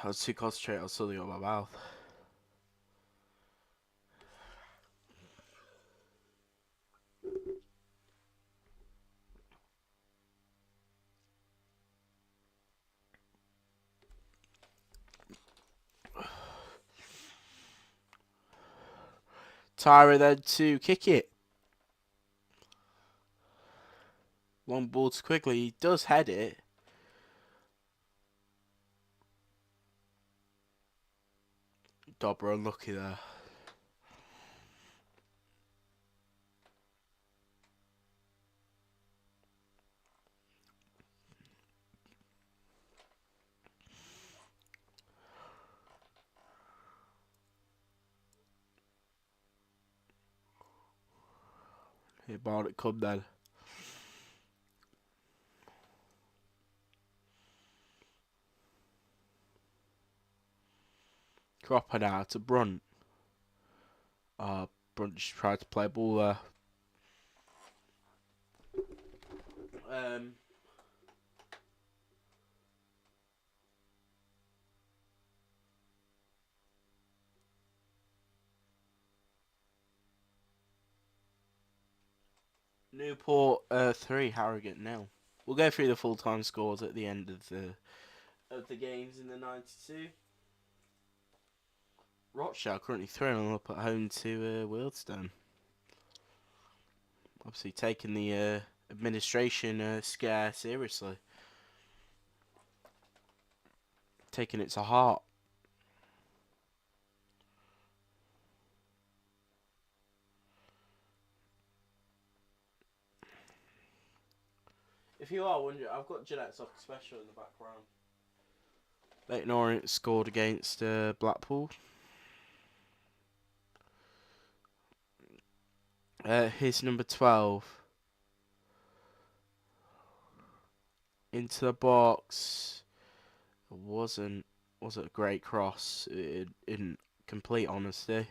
I was too concentrated on something on my mouth. Tyra then to kick it. Long ball to Quigley. He does head it. Dobber unlucky there. Here Barnet come then. Dropper now to Brunt. Brunt just tried to play ball there. Newport 3, Harrogate 0. We'll go through the full-time scores at the end of the games in the 92. Rochdale currently 3-0 up at home to Wealdstone. Obviously taking the administration scare seriously. Taking it to heart. If you are wondering, I've got Gillette Soccer Special in the background. Leighton Orient scored against Blackpool. Here's number 12. Into the box. It wasn't a great cross in complete honesty.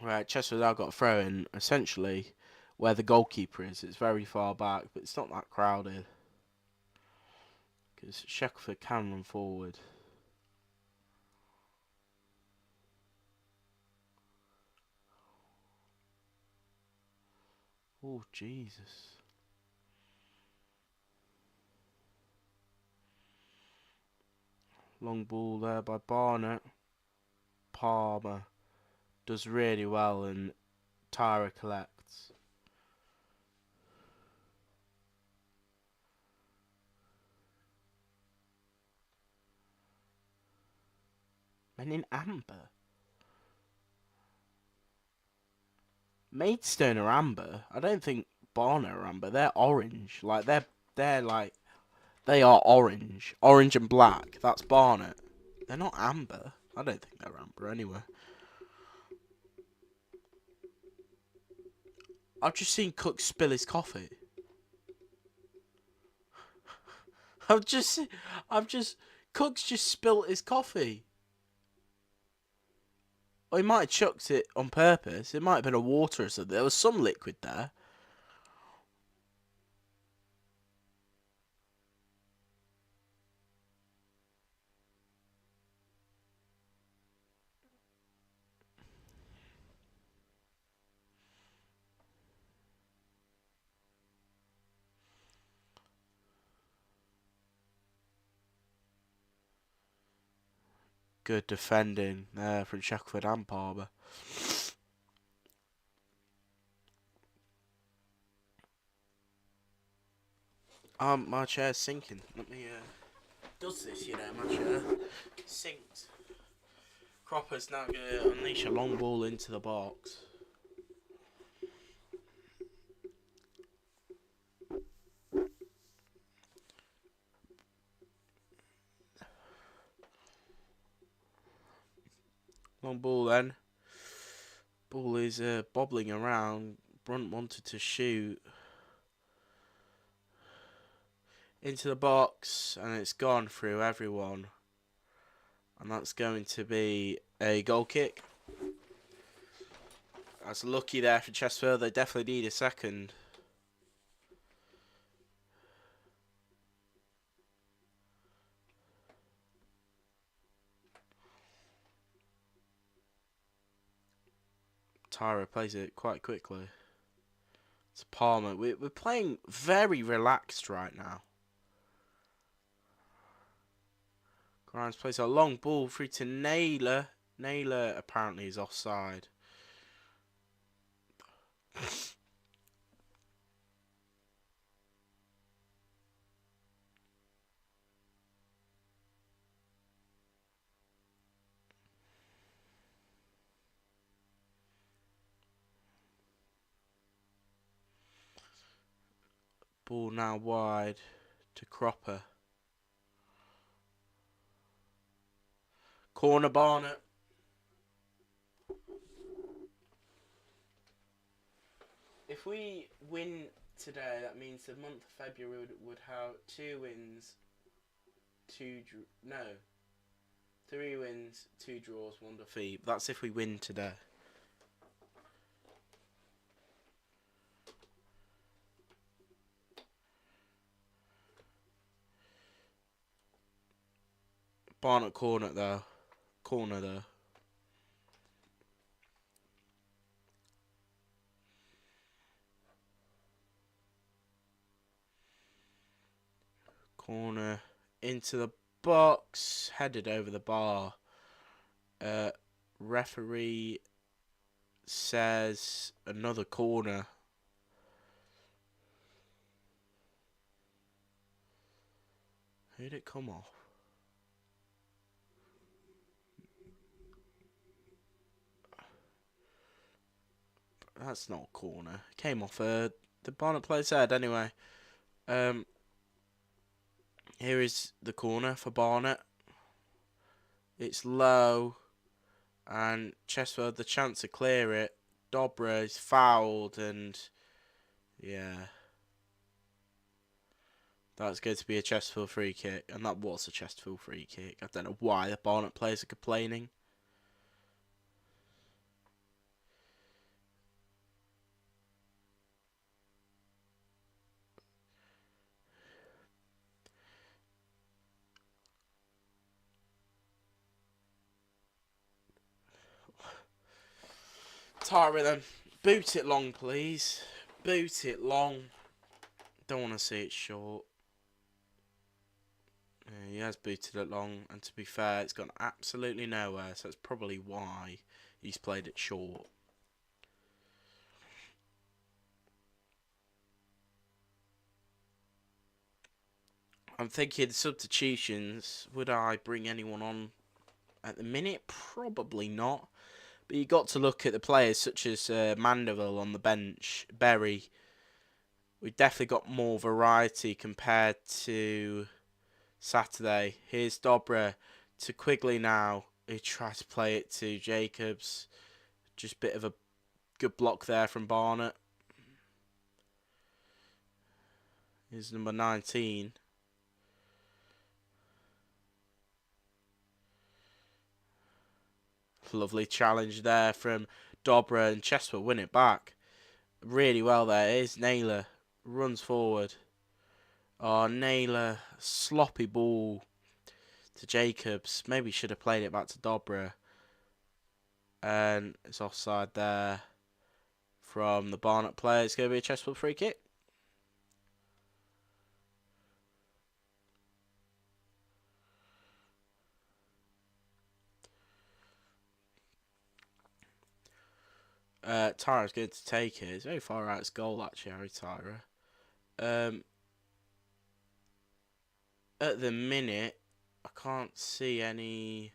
Right, Chesterfield now got a throw in essentially where the goalkeeper is. It's very far back, but it's not that crowded. Because Shackelford can run forward. Oh, Jesus. Long ball there by Barnet. Palmer does really well and Tyra collects. Men in amber. Maidstone are amber. I don't think Barnet are amber. They're orange. Like they're like they are orange. Orange and black. That's Barnet. They're not amber. I don't think they're amber anyway. I've just seen Cook spill his coffee. I've just Cook's just spilt his coffee. Or he might have chucked it on purpose. It might have been a water or something. There was some liquid there. Good defending there from Chesterfield and Palmer. My chair's sinking. Let me does this, my chair sinks. Cropper's now gonna unleash a long ball into the box. Long ball then. Ball is bobbling around. Brunt wanted to shoot into the box, and it's gone through everyone. And that's going to be a goal kick. That's lucky there for Chesterfield. They definitely need a second. Tyra plays it quite quickly. It's Palmer. We're playing very relaxed right now. Grimes plays a long ball through to Naylor. Naylor apparently is offside. Ball now wide to Cropper. Corner Barnet. If we win today, that means the month of February would have 2 wins, 3 wins, 2 draws, 1 defeat. That's if we win today. Barnet corner though. Corner. Corner into the box. Headed over the bar. Referee says another corner. Who did it come off? That's not a corner. It came off the Barnet player's head anyway. Here is the corner for Barnet. It's low. And Chesterfield the chance to clear it. Dobra is fouled and yeah. That's going to be a Chesterfield free kick. And that was a Chesterfield free kick. I don't know why the Barnet players are complaining. Tyra then. Boot it long, please. Boot it long. Don't want to see it short. Yeah, he has booted it long, and to be fair, it's gone absolutely nowhere, so that's probably why he's played it short. I'm thinking substitutions. Would I bring anyone on at the minute? Probably not. But you got to look at the players such as Mandeville on the bench, Berry. We've definitely got more variety compared to Saturday. Here's Dobra to Quigley now, who tries to play it to Jacobs. Just a bit of a good block there from Barnet. Here's number 19. Lovely challenge there from Dobra, and Chesterfield win it back. Really well there. Here's Naylor. Runs forward. Oh, Naylor. Sloppy ball to Jacobs. Maybe should have played it back to Dobra. And it's offside there from the Barnet player. It's going to be a Chesterfield free kick. Tyra's going to take it. It's very far out. It's goal, actually, Harry Tyra. At the minute, I can't see any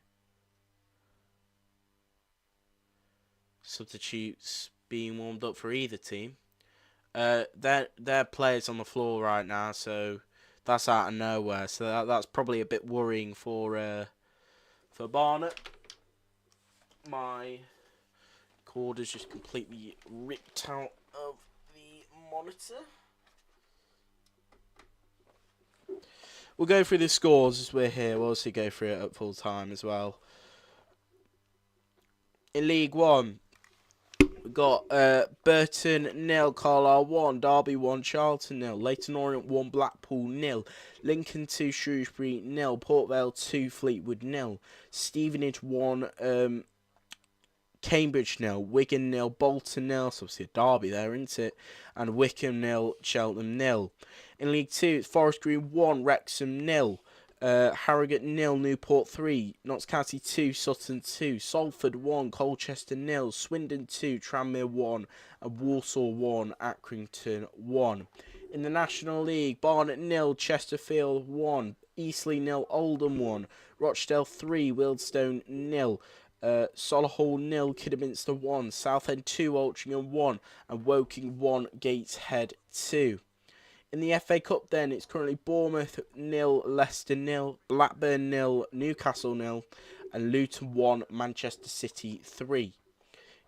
substitutes being warmed up for either team. They're players on the floor right now, so that's out of nowhere. So that's probably a bit worrying for Barnet. My cord is just completely ripped out of the monitor. We'll go through the scores as we're here. We'll also go through it at full time as well. In League One, we've got Burton 0, Carlisle 1, Derby 1, Charlton 0, Leyton Orient 1, Blackpool 0, Lincoln 2, Shrewsbury 0, Port Vale 2, Fleetwood 0, Stevenage 1, Cambridge 0, Wigan 0, Bolton 0, so obviously a derby there, isn't it? And Wycombe 0, Cheltenham 0. In League 2, it's Forest Green 1, Wrexham 0, Harrogate 0, Newport 3, Notts County 2, Sutton 2, Salford 1, Colchester 0, Swindon 2, Tranmere 1, and Walsall 1, Accrington 1. In the National League, Barnet 0, Chesterfield 1, Eastleigh 0, Oldham 1, Rochdale 3, Wealdstone 0, Solihull 0, Kidderminster 1, Southend 2, Altrincham 1, and Woking 1, Gateshead 2. In the FA Cup then, it's currently Bournemouth 0, Leicester 0, Blackburn 0, Newcastle 0, and Luton 1, Manchester City 3.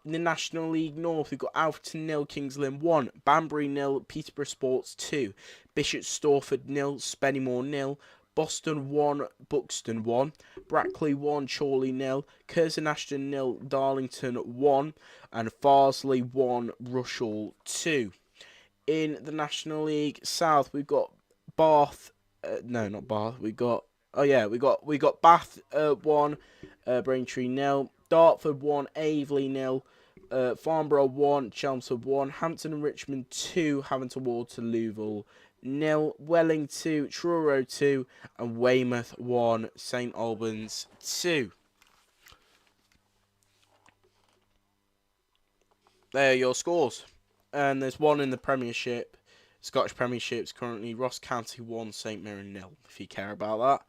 In the National League North, we've got Alfreton 0, Kings Lynn 1, Banbury 0, Peterborough Sports 2, Bishop Stortford 0, Spennymoor 0, Boston 1, Buxton 1, Brackley 1, Chorley 0, Curzon Ashton 0, Darlington 1, and Farsley 1, Rushall 2. In the National League South, we've got Bath. No, not Bath. We got Bath 1, Braintree 0, Dartford 1, Aveley 0, Farnborough 1, Chelmsford 1, Hampton and Richmond 2, Havant Waterlooville 0, Welling 2, Truro 2, and Weymouth 1, St Albans 2. There are your scores. And there's one in the Premiership. Scottish Premiership's currently Ross County 1, St Mirren 0, if you care about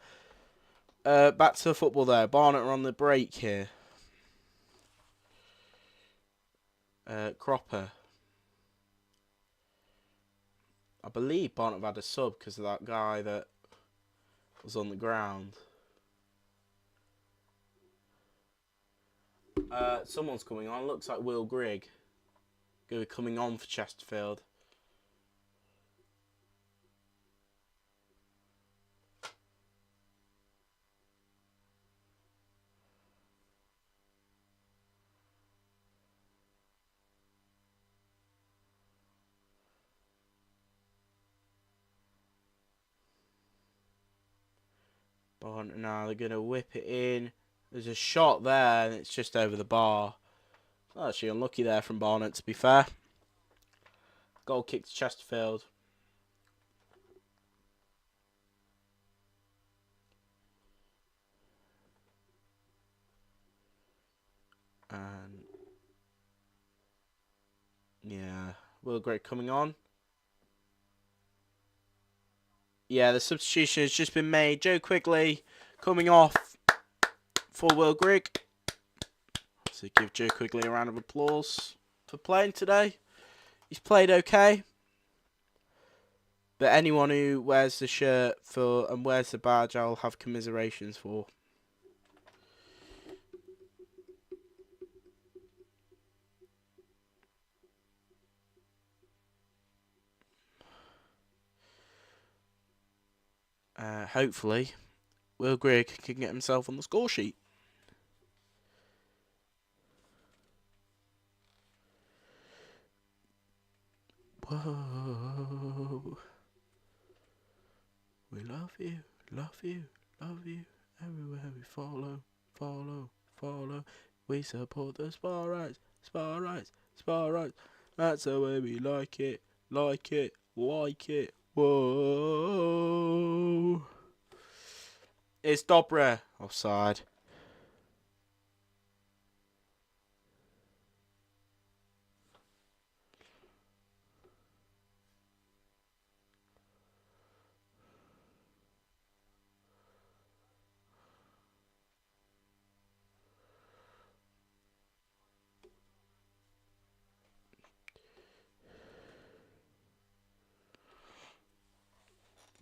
that. Back to the football there. Barnet are on the break here. Cropper. I believe Barnet have had a sub because of that guy that was on the ground. Someone's coming on. Looks like Will Grigg. Going to be coming on for Chesterfield. Barnet now, they're going to whip it in. There's a shot there, and it's just over the bar. Actually unlucky there from Barnet, to be fair. Goal kick to Chesterfield. And yeah, Will Grigg coming on. Yeah, the substitution has just been made. Joe Quigley coming off for Will Grigg. So give Joe Quigley a round of applause for playing today. He's played okay. But anyone who wears the shirt for and wears the badge, I'll have commiserations for. Hopefully, Will Grigg can get himself on the score sheet. Whoa. We love you, love you, love you. Everywhere we follow, follow, follow. We support the spa rights, spa rights, spa rights. That's the way we like it, like it, like it. Whoa. It's Dobra. Offside.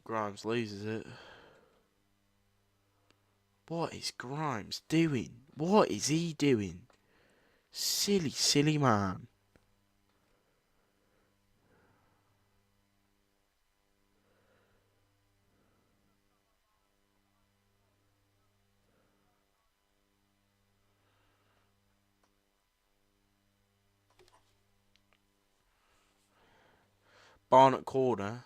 Grimes loses it. What is Grimes doing? What is he doing? Silly, silly man. Barnet corner.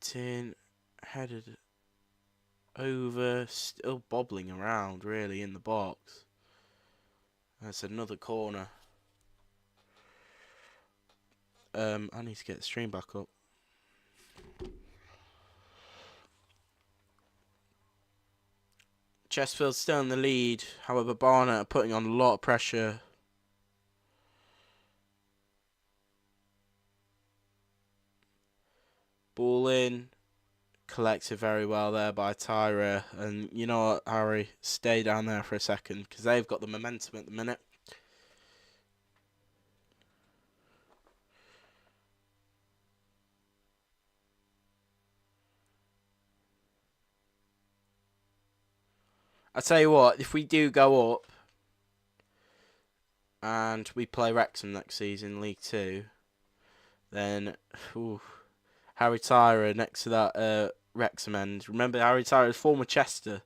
Tin headed over, still bobbling around really in the box. That's another corner. I need to get the stream back up. Chesterfield still in the lead. However, Barnet are putting on a lot of pressure. Ball in. Collected very well there by Tyra. And you know what, Harry? Stay down there for a second because they've got the momentum at the minute. I tell you what, if we do go up and we play Wrexham next season, League 2, then Harry Tyra next to that Wrexham end. Remember, Harry Tyra is former Chester,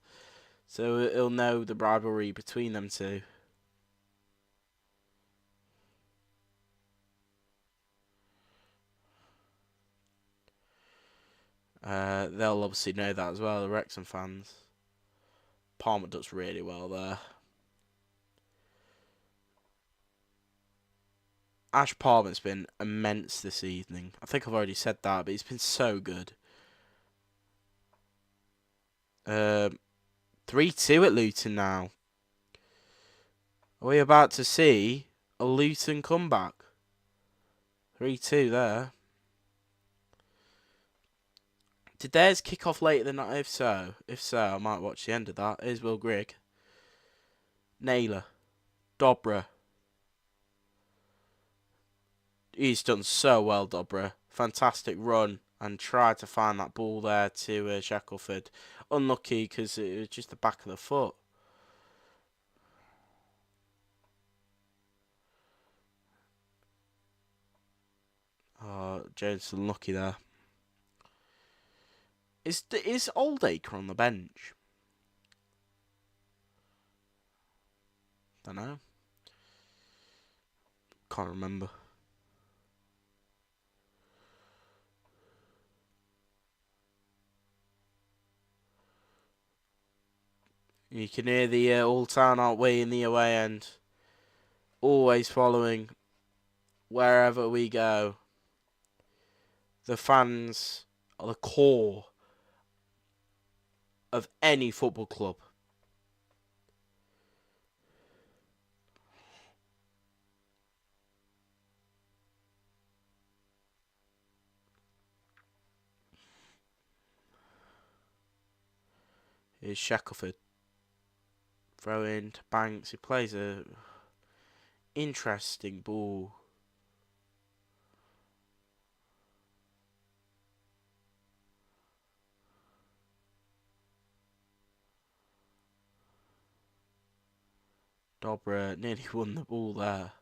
so he'll know the rivalry between them two. They'll obviously know that as well, the Wrexham fans. Palmer does really well there. Ash Palmer's been immense this evening. I think I've already said that, but he's been so good. 3-2 at Luton now. Are we about to see a Luton comeback? 3-2 there. Did theirs kick off later than that? If so, I might watch the end of that. Here's Will Grigg. Naylor. Dobra. He's done so well, Dobra. Fantastic run and tried to find that ball there to Shackelford. Unlucky because it was just the back of the foot. Oh, Jones unlucky there. Is Oldacre on the bench? Don't know. Can't remember. You can hear the All Town Aren't We in the away end. always following wherever we go. The fans are the core of any football club. Here's Shackelford. Throw in to Banks, who plays a interesting ball. Dobra nearly won the ball there.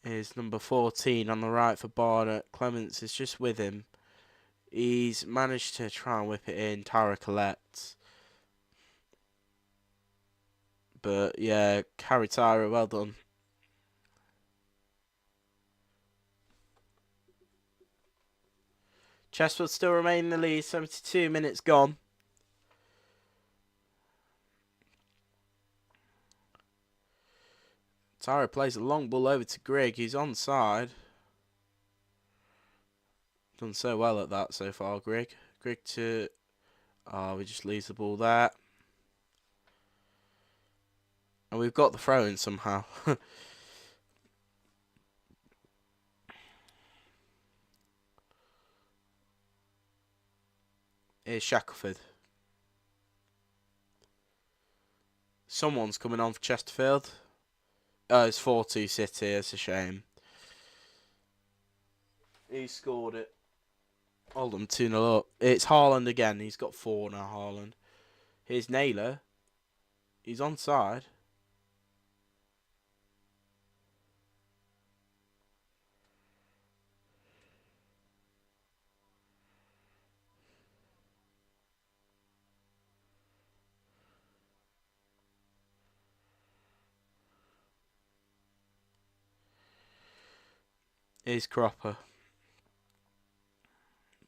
Here's number 14 on the right for Barnet. Clements is just with him. He's managed to try and whip it in. Tara collects. But yeah, carry Tyra, well done. Chesterfield still remain in the lead, 72 minutes gone. Tyra plays a long ball over to Grigg, he's onside. Done so well at that so far, Grigg. Grigg to... Oh, we just leaves the ball there. And we've got the throw in somehow. Here's Shackelford. Someone's coming on for Chesterfield. Oh, it's 4-2 City. It's a shame. He scored it. Hold on, 2-0 up. It's Haaland again. He's got 4 now, Haaland. Here's Naylor. He's onside. Here's Cropper.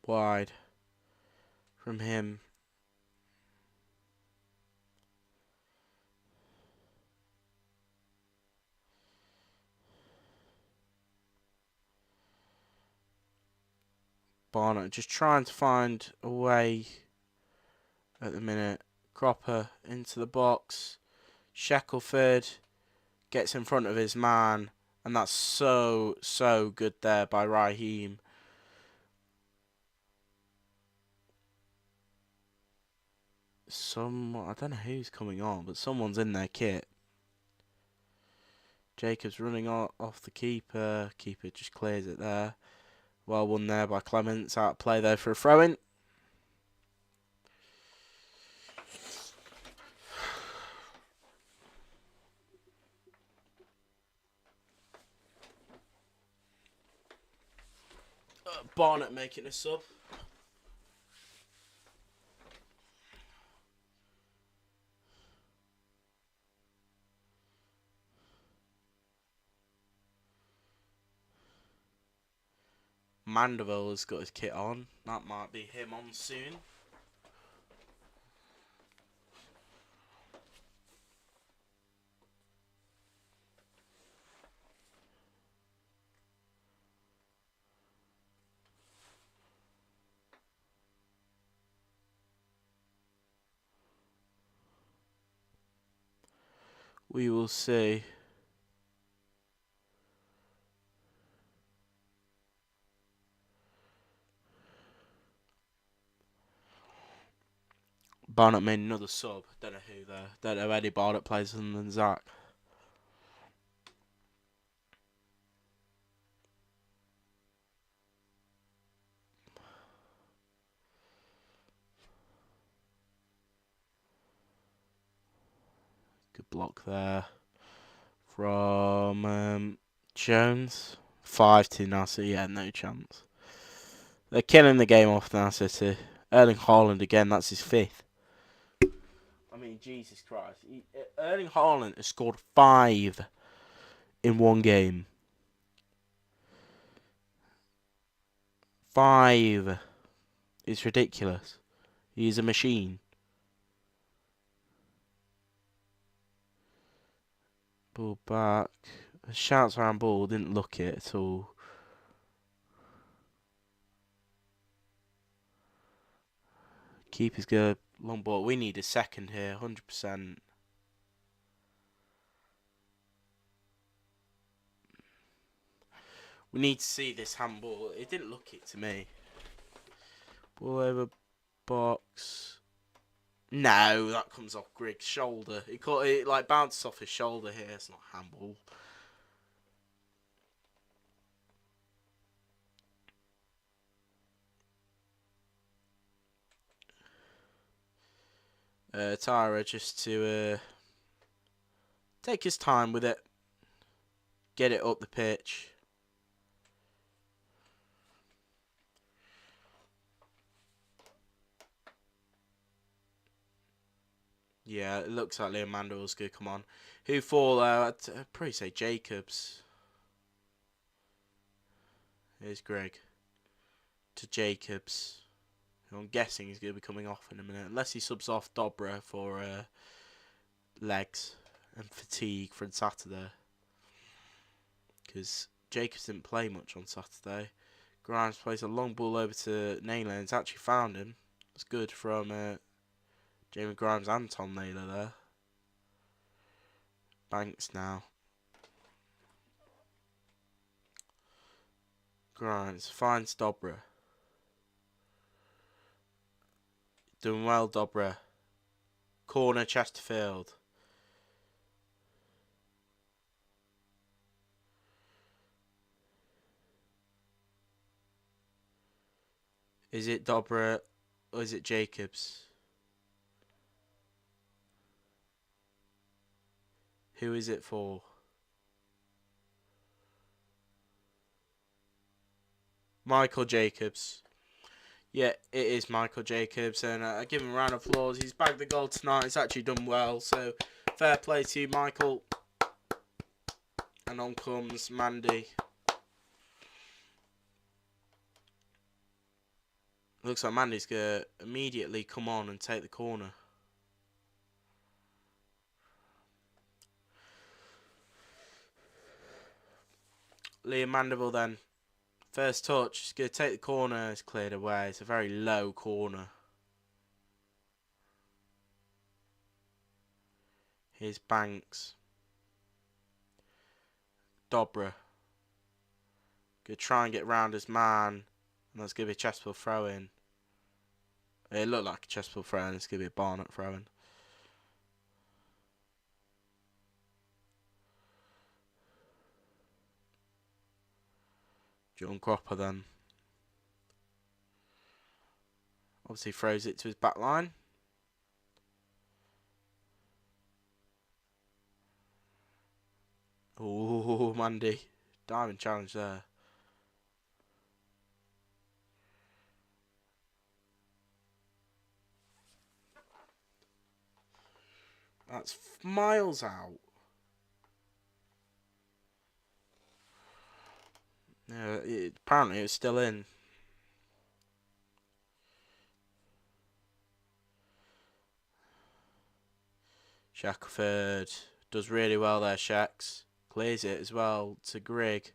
Wide. From him. Barnet just trying to find a way at the minute. Cropper into the box. Shackelford gets in front of his man. And that's so good there by Raheem. I don't know who's coming on, but someone's in their kit. Jacobs running off the keeper. Keeper just clears it there. Well won there by Clements. Out of play though for a throw-in. Barnet making a sub. Mandeville has got his kit on. That might be him on soon. We will see. Barnet made another sub. Don't know who there. Don't know any Barnet players other than Zach. Good block there from Jones. 5-2 now, so yeah, no chance. They're killing the game off now, City. Erling Haaland again, that's his 5th. I mean, Jesus Christ. Erling Haaland has scored 5 in one game. 5. It's ridiculous. He's a machine. Ball back. Shouts around ball. Didn't look it at all. Keeper's good. Long ball. We need a second here. 100%. We need to see this handball. It didn't look it to me. Ball over box. No, that comes off Grig's shoulder. It like bounces off his shoulder here. It's not handball. Tyra just to take his time with it. Get it up the pitch. Yeah, it looks like Liam Mandeville's good. Come on. Who for? I'd probably say Jacobs. Here's Greg. To Jacobs. Who I'm guessing is going to be coming off in a minute. Unless he subs off Dobra for legs and fatigue for Saturday. Because Jacobs didn't play much on Saturday. Grimes plays a long ball over to Naylor and it's actually found him. It's good from Jamie Grimes and Tom Naylor there. Banks now. Grimes finds Dobra. Doing well, Dobra. Corner, Chesterfield. Is it Dobra or is it Jacobs? Who is it for? Michael Jacobs. Yeah, it is Michael Jacobs, and I give him a round of applause. He's bagged the goal tonight. He's actually done well, so fair play to you, Michael. And on comes Mandy. Looks like Mandy's going to immediately come on and take the corner. Liam Mandeville then. First touch. He's going to take the corner. It's cleared away. It's a very low corner. Here's Banks. Dobra. Going to try and get round his man. And that's going to be a Chesterfield throw-in. It looked like a Chesterfield throw-in. It's going to be a Barnet throw-in. John Cropper then. Obviously throws it to his back line. Oh, Mandy. Diving challenge there. That's miles out. Yeah, apparently it's still in. Shackelford does really well there, Shacks. Clears it as well to Grigg.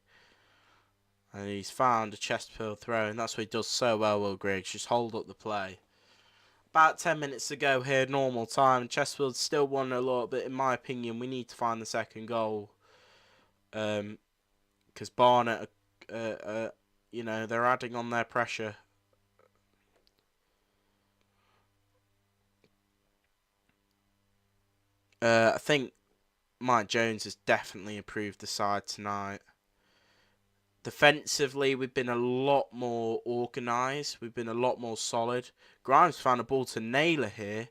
And he's found a Chesterfield throw, and that's what he does so well, Will Griggs. Just hold up the play. About 10 minutes to go here, normal time. Chesterfield still won a little bit. In my opinion, we need to find the second goal. Because Barnet, you know, they're adding on their pressure. I think Mike Jones has definitely improved the side tonight. Defensively, we've been a lot more organised. We've been a lot more solid. Grimes found a ball to Naylor here.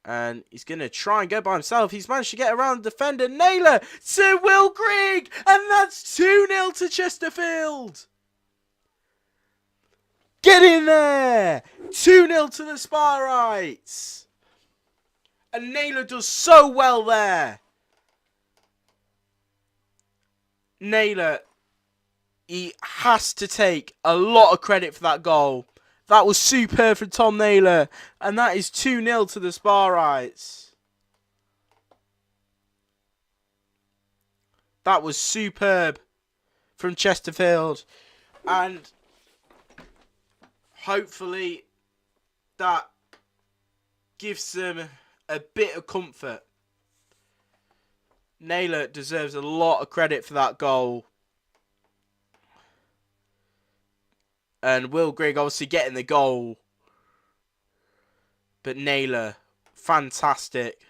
And he's going to try and go by himself. He's managed to get around the defender. Naylor to Will Grigg. And that's 2-0 to Chesterfield. Get in there. 2-0 to the Sparrites. And Naylor does so well there. Naylor, he has to take a lot of credit for that goal. That was superb from Tom Naylor. And that is 2-0 to the Sparrites. That was superb from Chesterfield. And hopefully that gives them a bit of comfort. Naylor deserves a lot of credit for that goal. And Will Grigg obviously getting the goal. But Naylor, fantastic.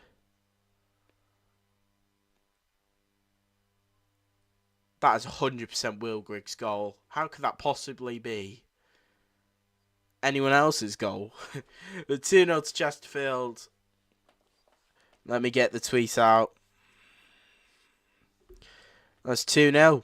That is 100% Will Grigg's goal. How could that possibly be anyone else's goal? The 2-0 to Chesterfield. Let me get the tweet out. That's 2-0.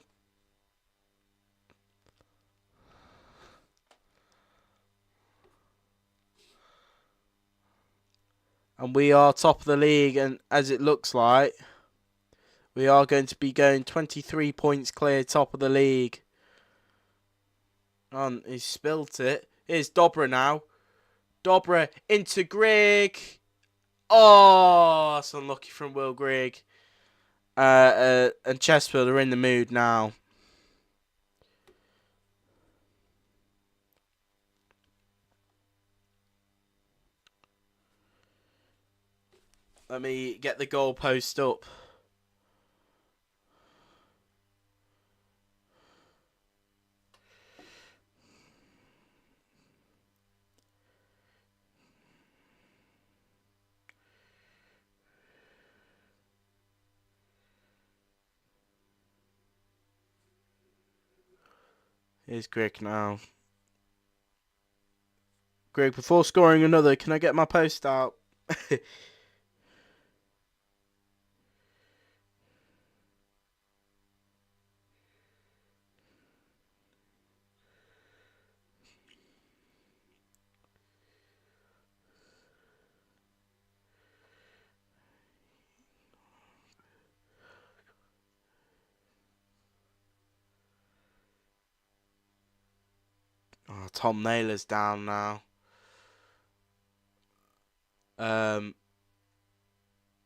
And we are top of the league, and as it looks like, we are going to be going 23 points clear, top of the league. He spilt it. Here's Dobra now. Dobra into Grigg. Oh, that's unlucky from Will Grigg. And Chesterfield are in the mood now. Let me get the goalpost up. Here's Grigg now. Grigg, before scoring another, can I get my post out? Oh, Tom Naylor's down now.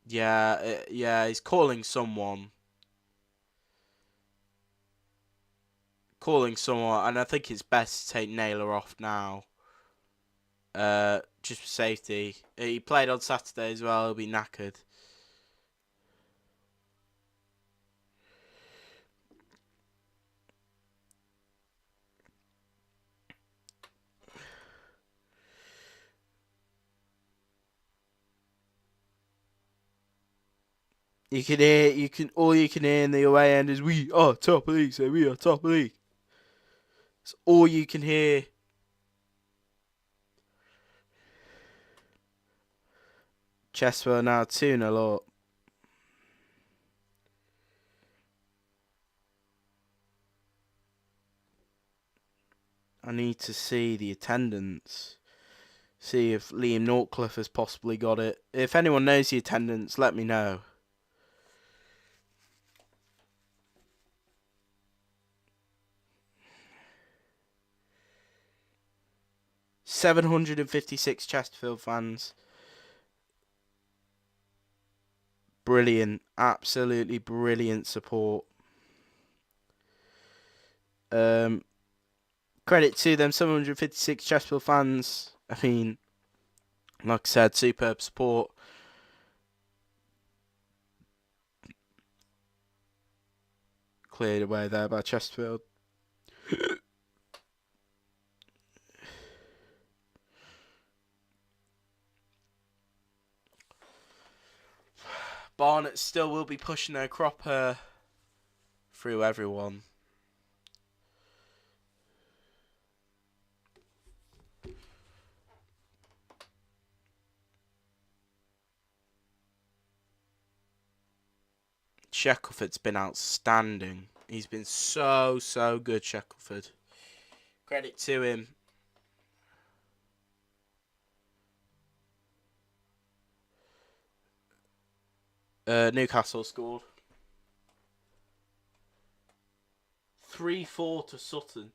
Yeah, he's calling someone. And I think it's best to take Naylor off now. Just for safety. He played on Saturday as well, he'll be knackered. All you can hear in the away end is "We are top of the league," so we are top of the league. It's all you can hear. Chesterfield now 2-0 up. I need to see the attendance. See if Liam Norcliffe has possibly got it. If anyone knows the attendance, let me know. "756 Chesterfield fans. Brilliant. Absolutely brilliant support. Credit to them, 756 Chesterfield fans. I mean, like I said, superb support. Cleared away there by Chesterfield. Barnet still will be pushing their cropper through everyone. Shackelford's been outstanding. He's been so good, Shackelford. Credit to him. Newcastle scored. 3-4 to Sutton.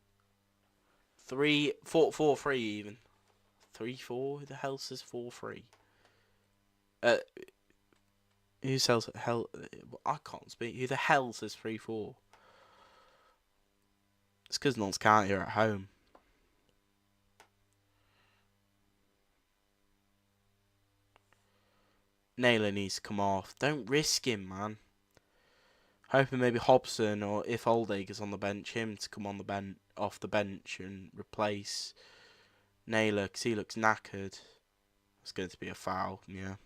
4-3 even. 3-4. Who the hell says 4-3? Who sells hell? I can't speak. Who the hell says 3-4? It's because Notts County are at home. Naylor needs to come off. Don't risk him, man. Hoping maybe Hobson, or if Oldacre's on the bench, him to come on the bench, off the bench and replace Naylor, because he looks knackered. It's going to be a foul, yeah.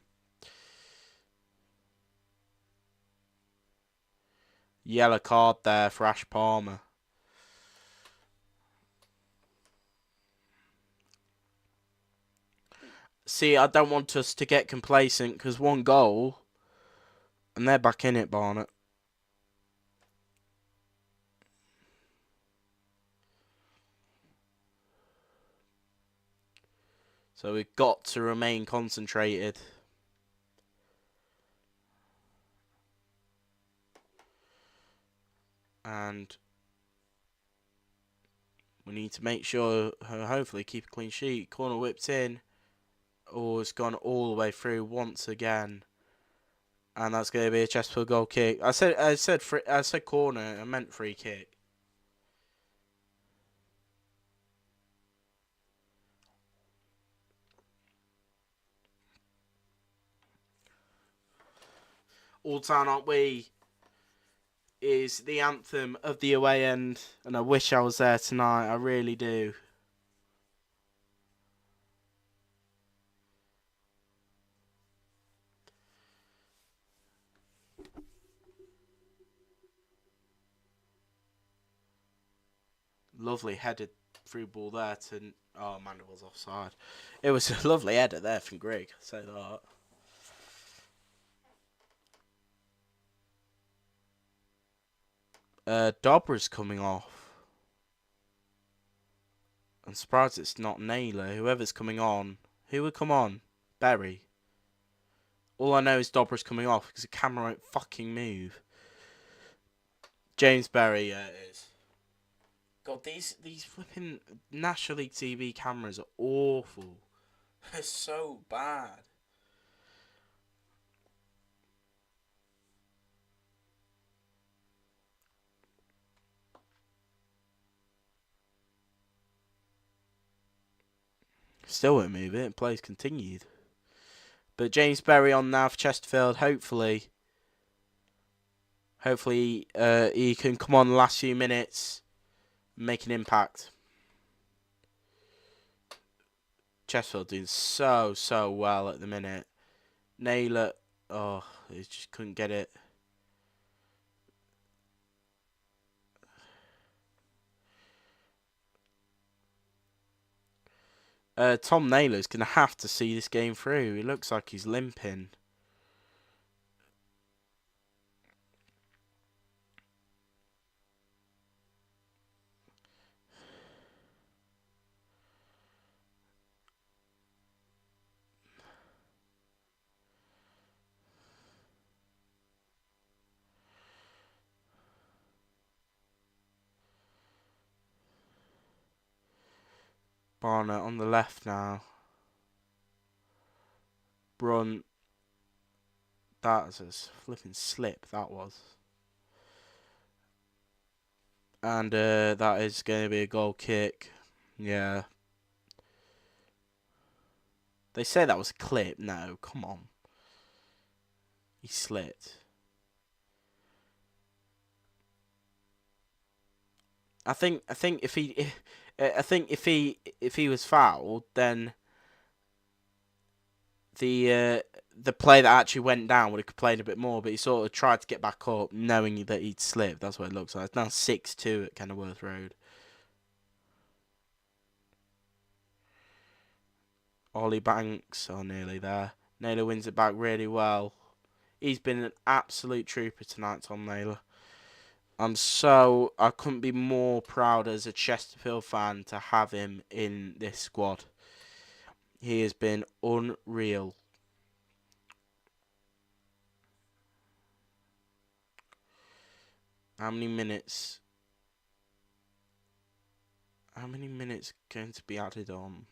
Yellow card there for Ash Palmer. See, I don't want us to get complacent, because one goal, and they're back in it, Barnet. So we've got to remain concentrated. And we need to make sure, hopefully, keep a clean sheet. Corner whipped in. Oh, it's gone all the way through once again. And that's going to be a Chesterfield goal kick. I said corner. I meant free kick. All Town Aren't We is the anthem of the away end. And I wish I was there tonight. I really do. Lovely headed through ball there to... Oh, Amanda was offside. It was a lovely header there from Greg. I'll say that. Dobra's coming off. I'm surprised it's not Naylor. Whoever's coming on. Who would come on? Berry. All I know is Dobra's coming off because the camera won't fucking move. James Berry, yeah, it is. God, these flipping National League TV cameras are awful. They're so bad. Still won't move it. Play's continued. But James Berry on now for Chesterfield. Hopefully he can come on the last few minutes and make an impact. Chesterfield doing so well at the minute. Naylor, oh, he just couldn't get it. Tom Naylor's going to have to see this game through. He looks like he's limping. Barnet on the left now. Brunt. That's a flipping slip, that was. And that is going to be a goal kick. Yeah. They say that was a clip. No, come on. He slipped. I think if he was fouled, then the play that actually went down would have complained a bit more. But he sort of tried to get back up, knowing that he'd slipped. That's what it looks like. It's now 6-2 at Kenilworth Road. Ollie Banks are nearly there. Naylor wins it back really well. He's been an absolute trooper tonight, Tom Naylor. I couldn't be more proud as a Chesterfield fan to have him in this squad. He has been unreal. How many minutes How many minutes going to be added on?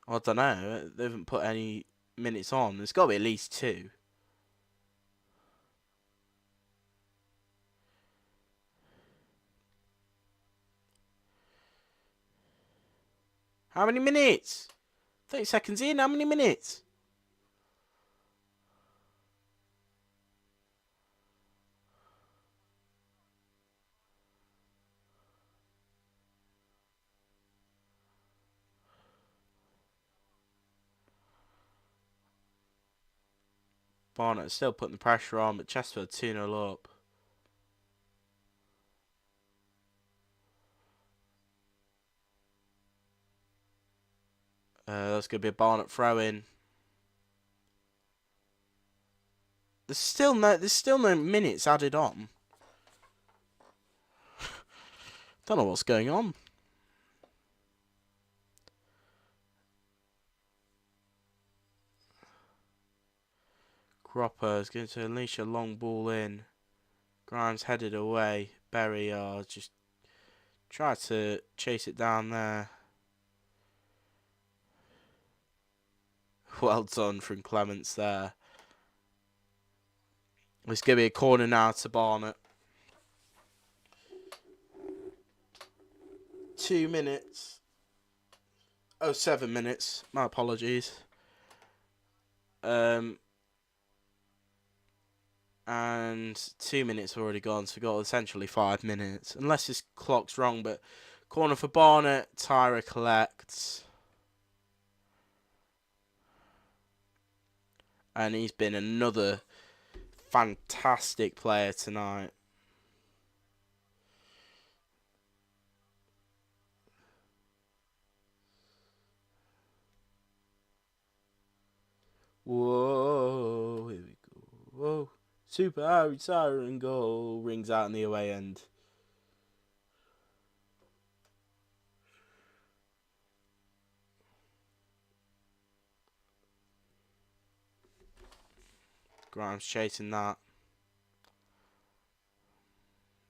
I don't know. They haven't put any minutes on. There's got to be at least 2. How many minutes? 30 seconds in. How many minutes? Barnet still putting the pressure on, but Chesterfield 2-0 up. That's going to be a Barnet throw-in. There's still no minutes added on. Don't know what's going on. Cropper is going to unleash a long ball in. Grimes headed away. Berry just try to chase it down there. Well done from Clements there. It's going to be a corner now to Barnet. 2 minutes. Oh, 7 minutes. My apologies. And 2 minutes already gone, so we've got essentially 5 minutes. Unless this clock's wrong, but corner for Barnet. Tyra collects. And he's been another fantastic player tonight. Whoa, here we go. Whoa. Super Harry Siren goal rings out in the away end. Grimes chasing that.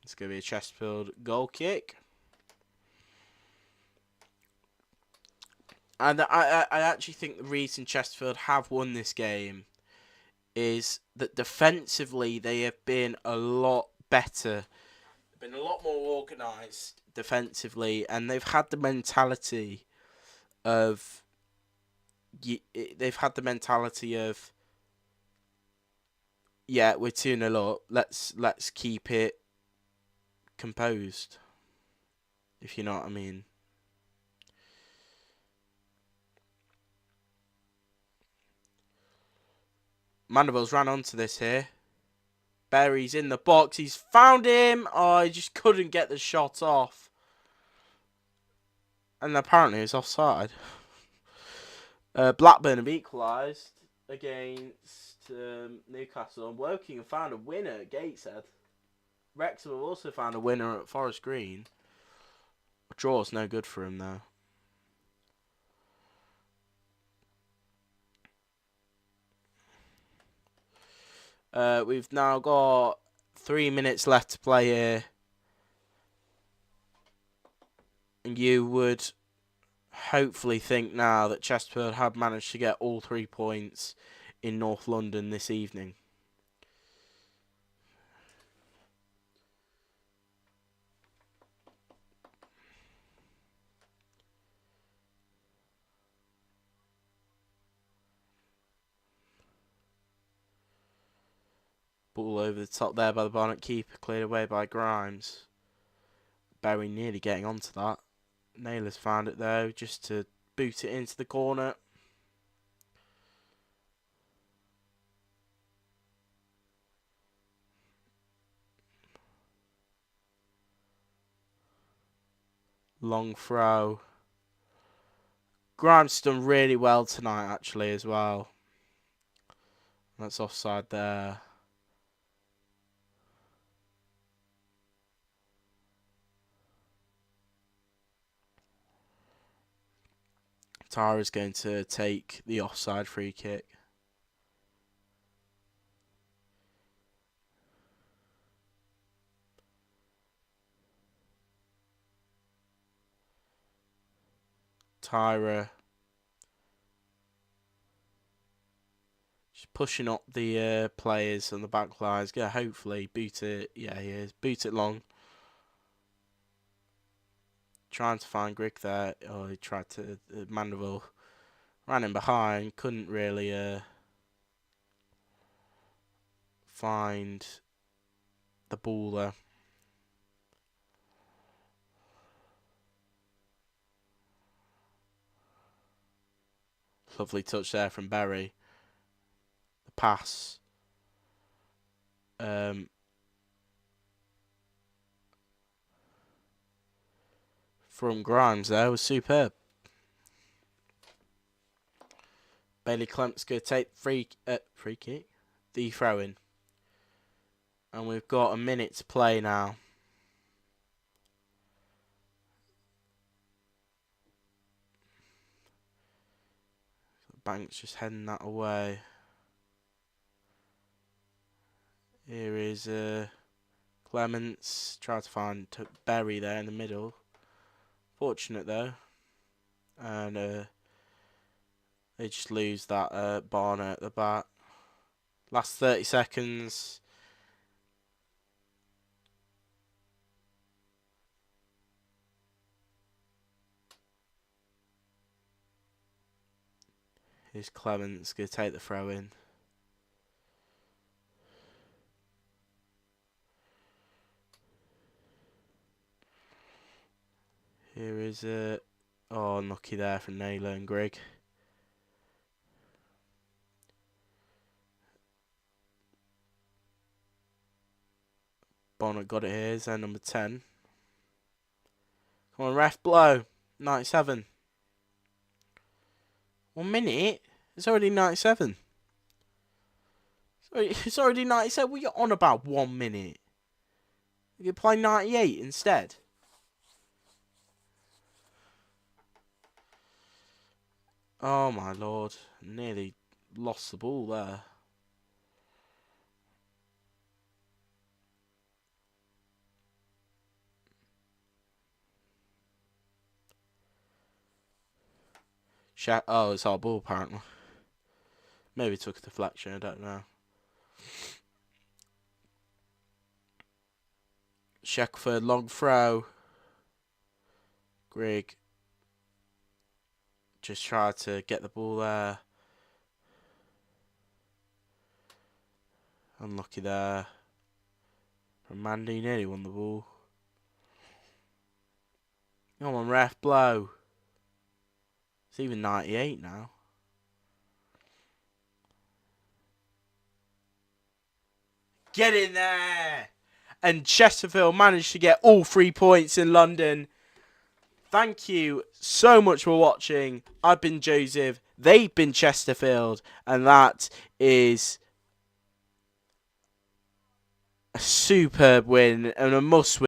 It's going to be a Chesterfield goal kick. And I actually think the reason Chesterfield have won this game is that defensively they have been a lot better. They've been a lot more organised defensively, and they've had the mentality of... They've had the mentality of, yeah, we're 2-0 up. Let's keep it composed, if you know what I mean. Mandeville's ran onto this here. Berry's in the box. He's found him. Oh, he just couldn't get the shot off. And apparently it's offside. Blackburn have equalised against Newcastle. And Woking have found a winner at Gateshead. Wrexham have also found a winner at Forest Green. A draw's no good for him, though. We've now got 3 minutes left to play here. And you would hopefully think now that Chesterfield have managed to get all 3 points in North London this evening. Ball over the top there by the Barnet keeper, cleared away by Grimes. Berry nearly getting onto that. Naylor's found it though, just to boot it into the corner. Long throw. Grimes done really well tonight actually as well. That's offside there. Tara's going to take the offside free kick. Tyra. Just pushing up the players on the back lines. Gonna hopefully boot it. Yeah, he is. Boot it long. Trying to find Greg there. Oh, he tried to. Mandeville ran in behind. Couldn't really find the ball there. Lovely touch there from Berry. The pass. From Grimes there was superb. Bailey Clemps going to take free kick. The throw in. And we've got a minute to play now. Banks just heading that away. Here is Clements. Try to find Berry there in the middle. Fortunate though. And they just lose that Barnet at the back. Last 30 seconds. Here's Clements going to take the throw in. Here is unlucky there from Naylor and Greg. Bonnet got it here. Is there number 10? Come on, ref, blow. 97. 1 minute? It's already 97. It's already 97. What are you on about 1 minute? You can play 98 instead. Oh my lord. Nearly lost the ball there. Oh, it's our ball apparently. Maybe it took a deflection, I don't know. Chesterfield long throw. Greg just tried to get the ball there. Unlucky there. From Mandy, nearly won the ball. Come on, ref, blow. It's even 98 now. Get in there! And Chesterfield managed to get all 3 points in London. Thank you so much for watching. I've been Joseph. They've been Chesterfield. And that is a superb win and a must win.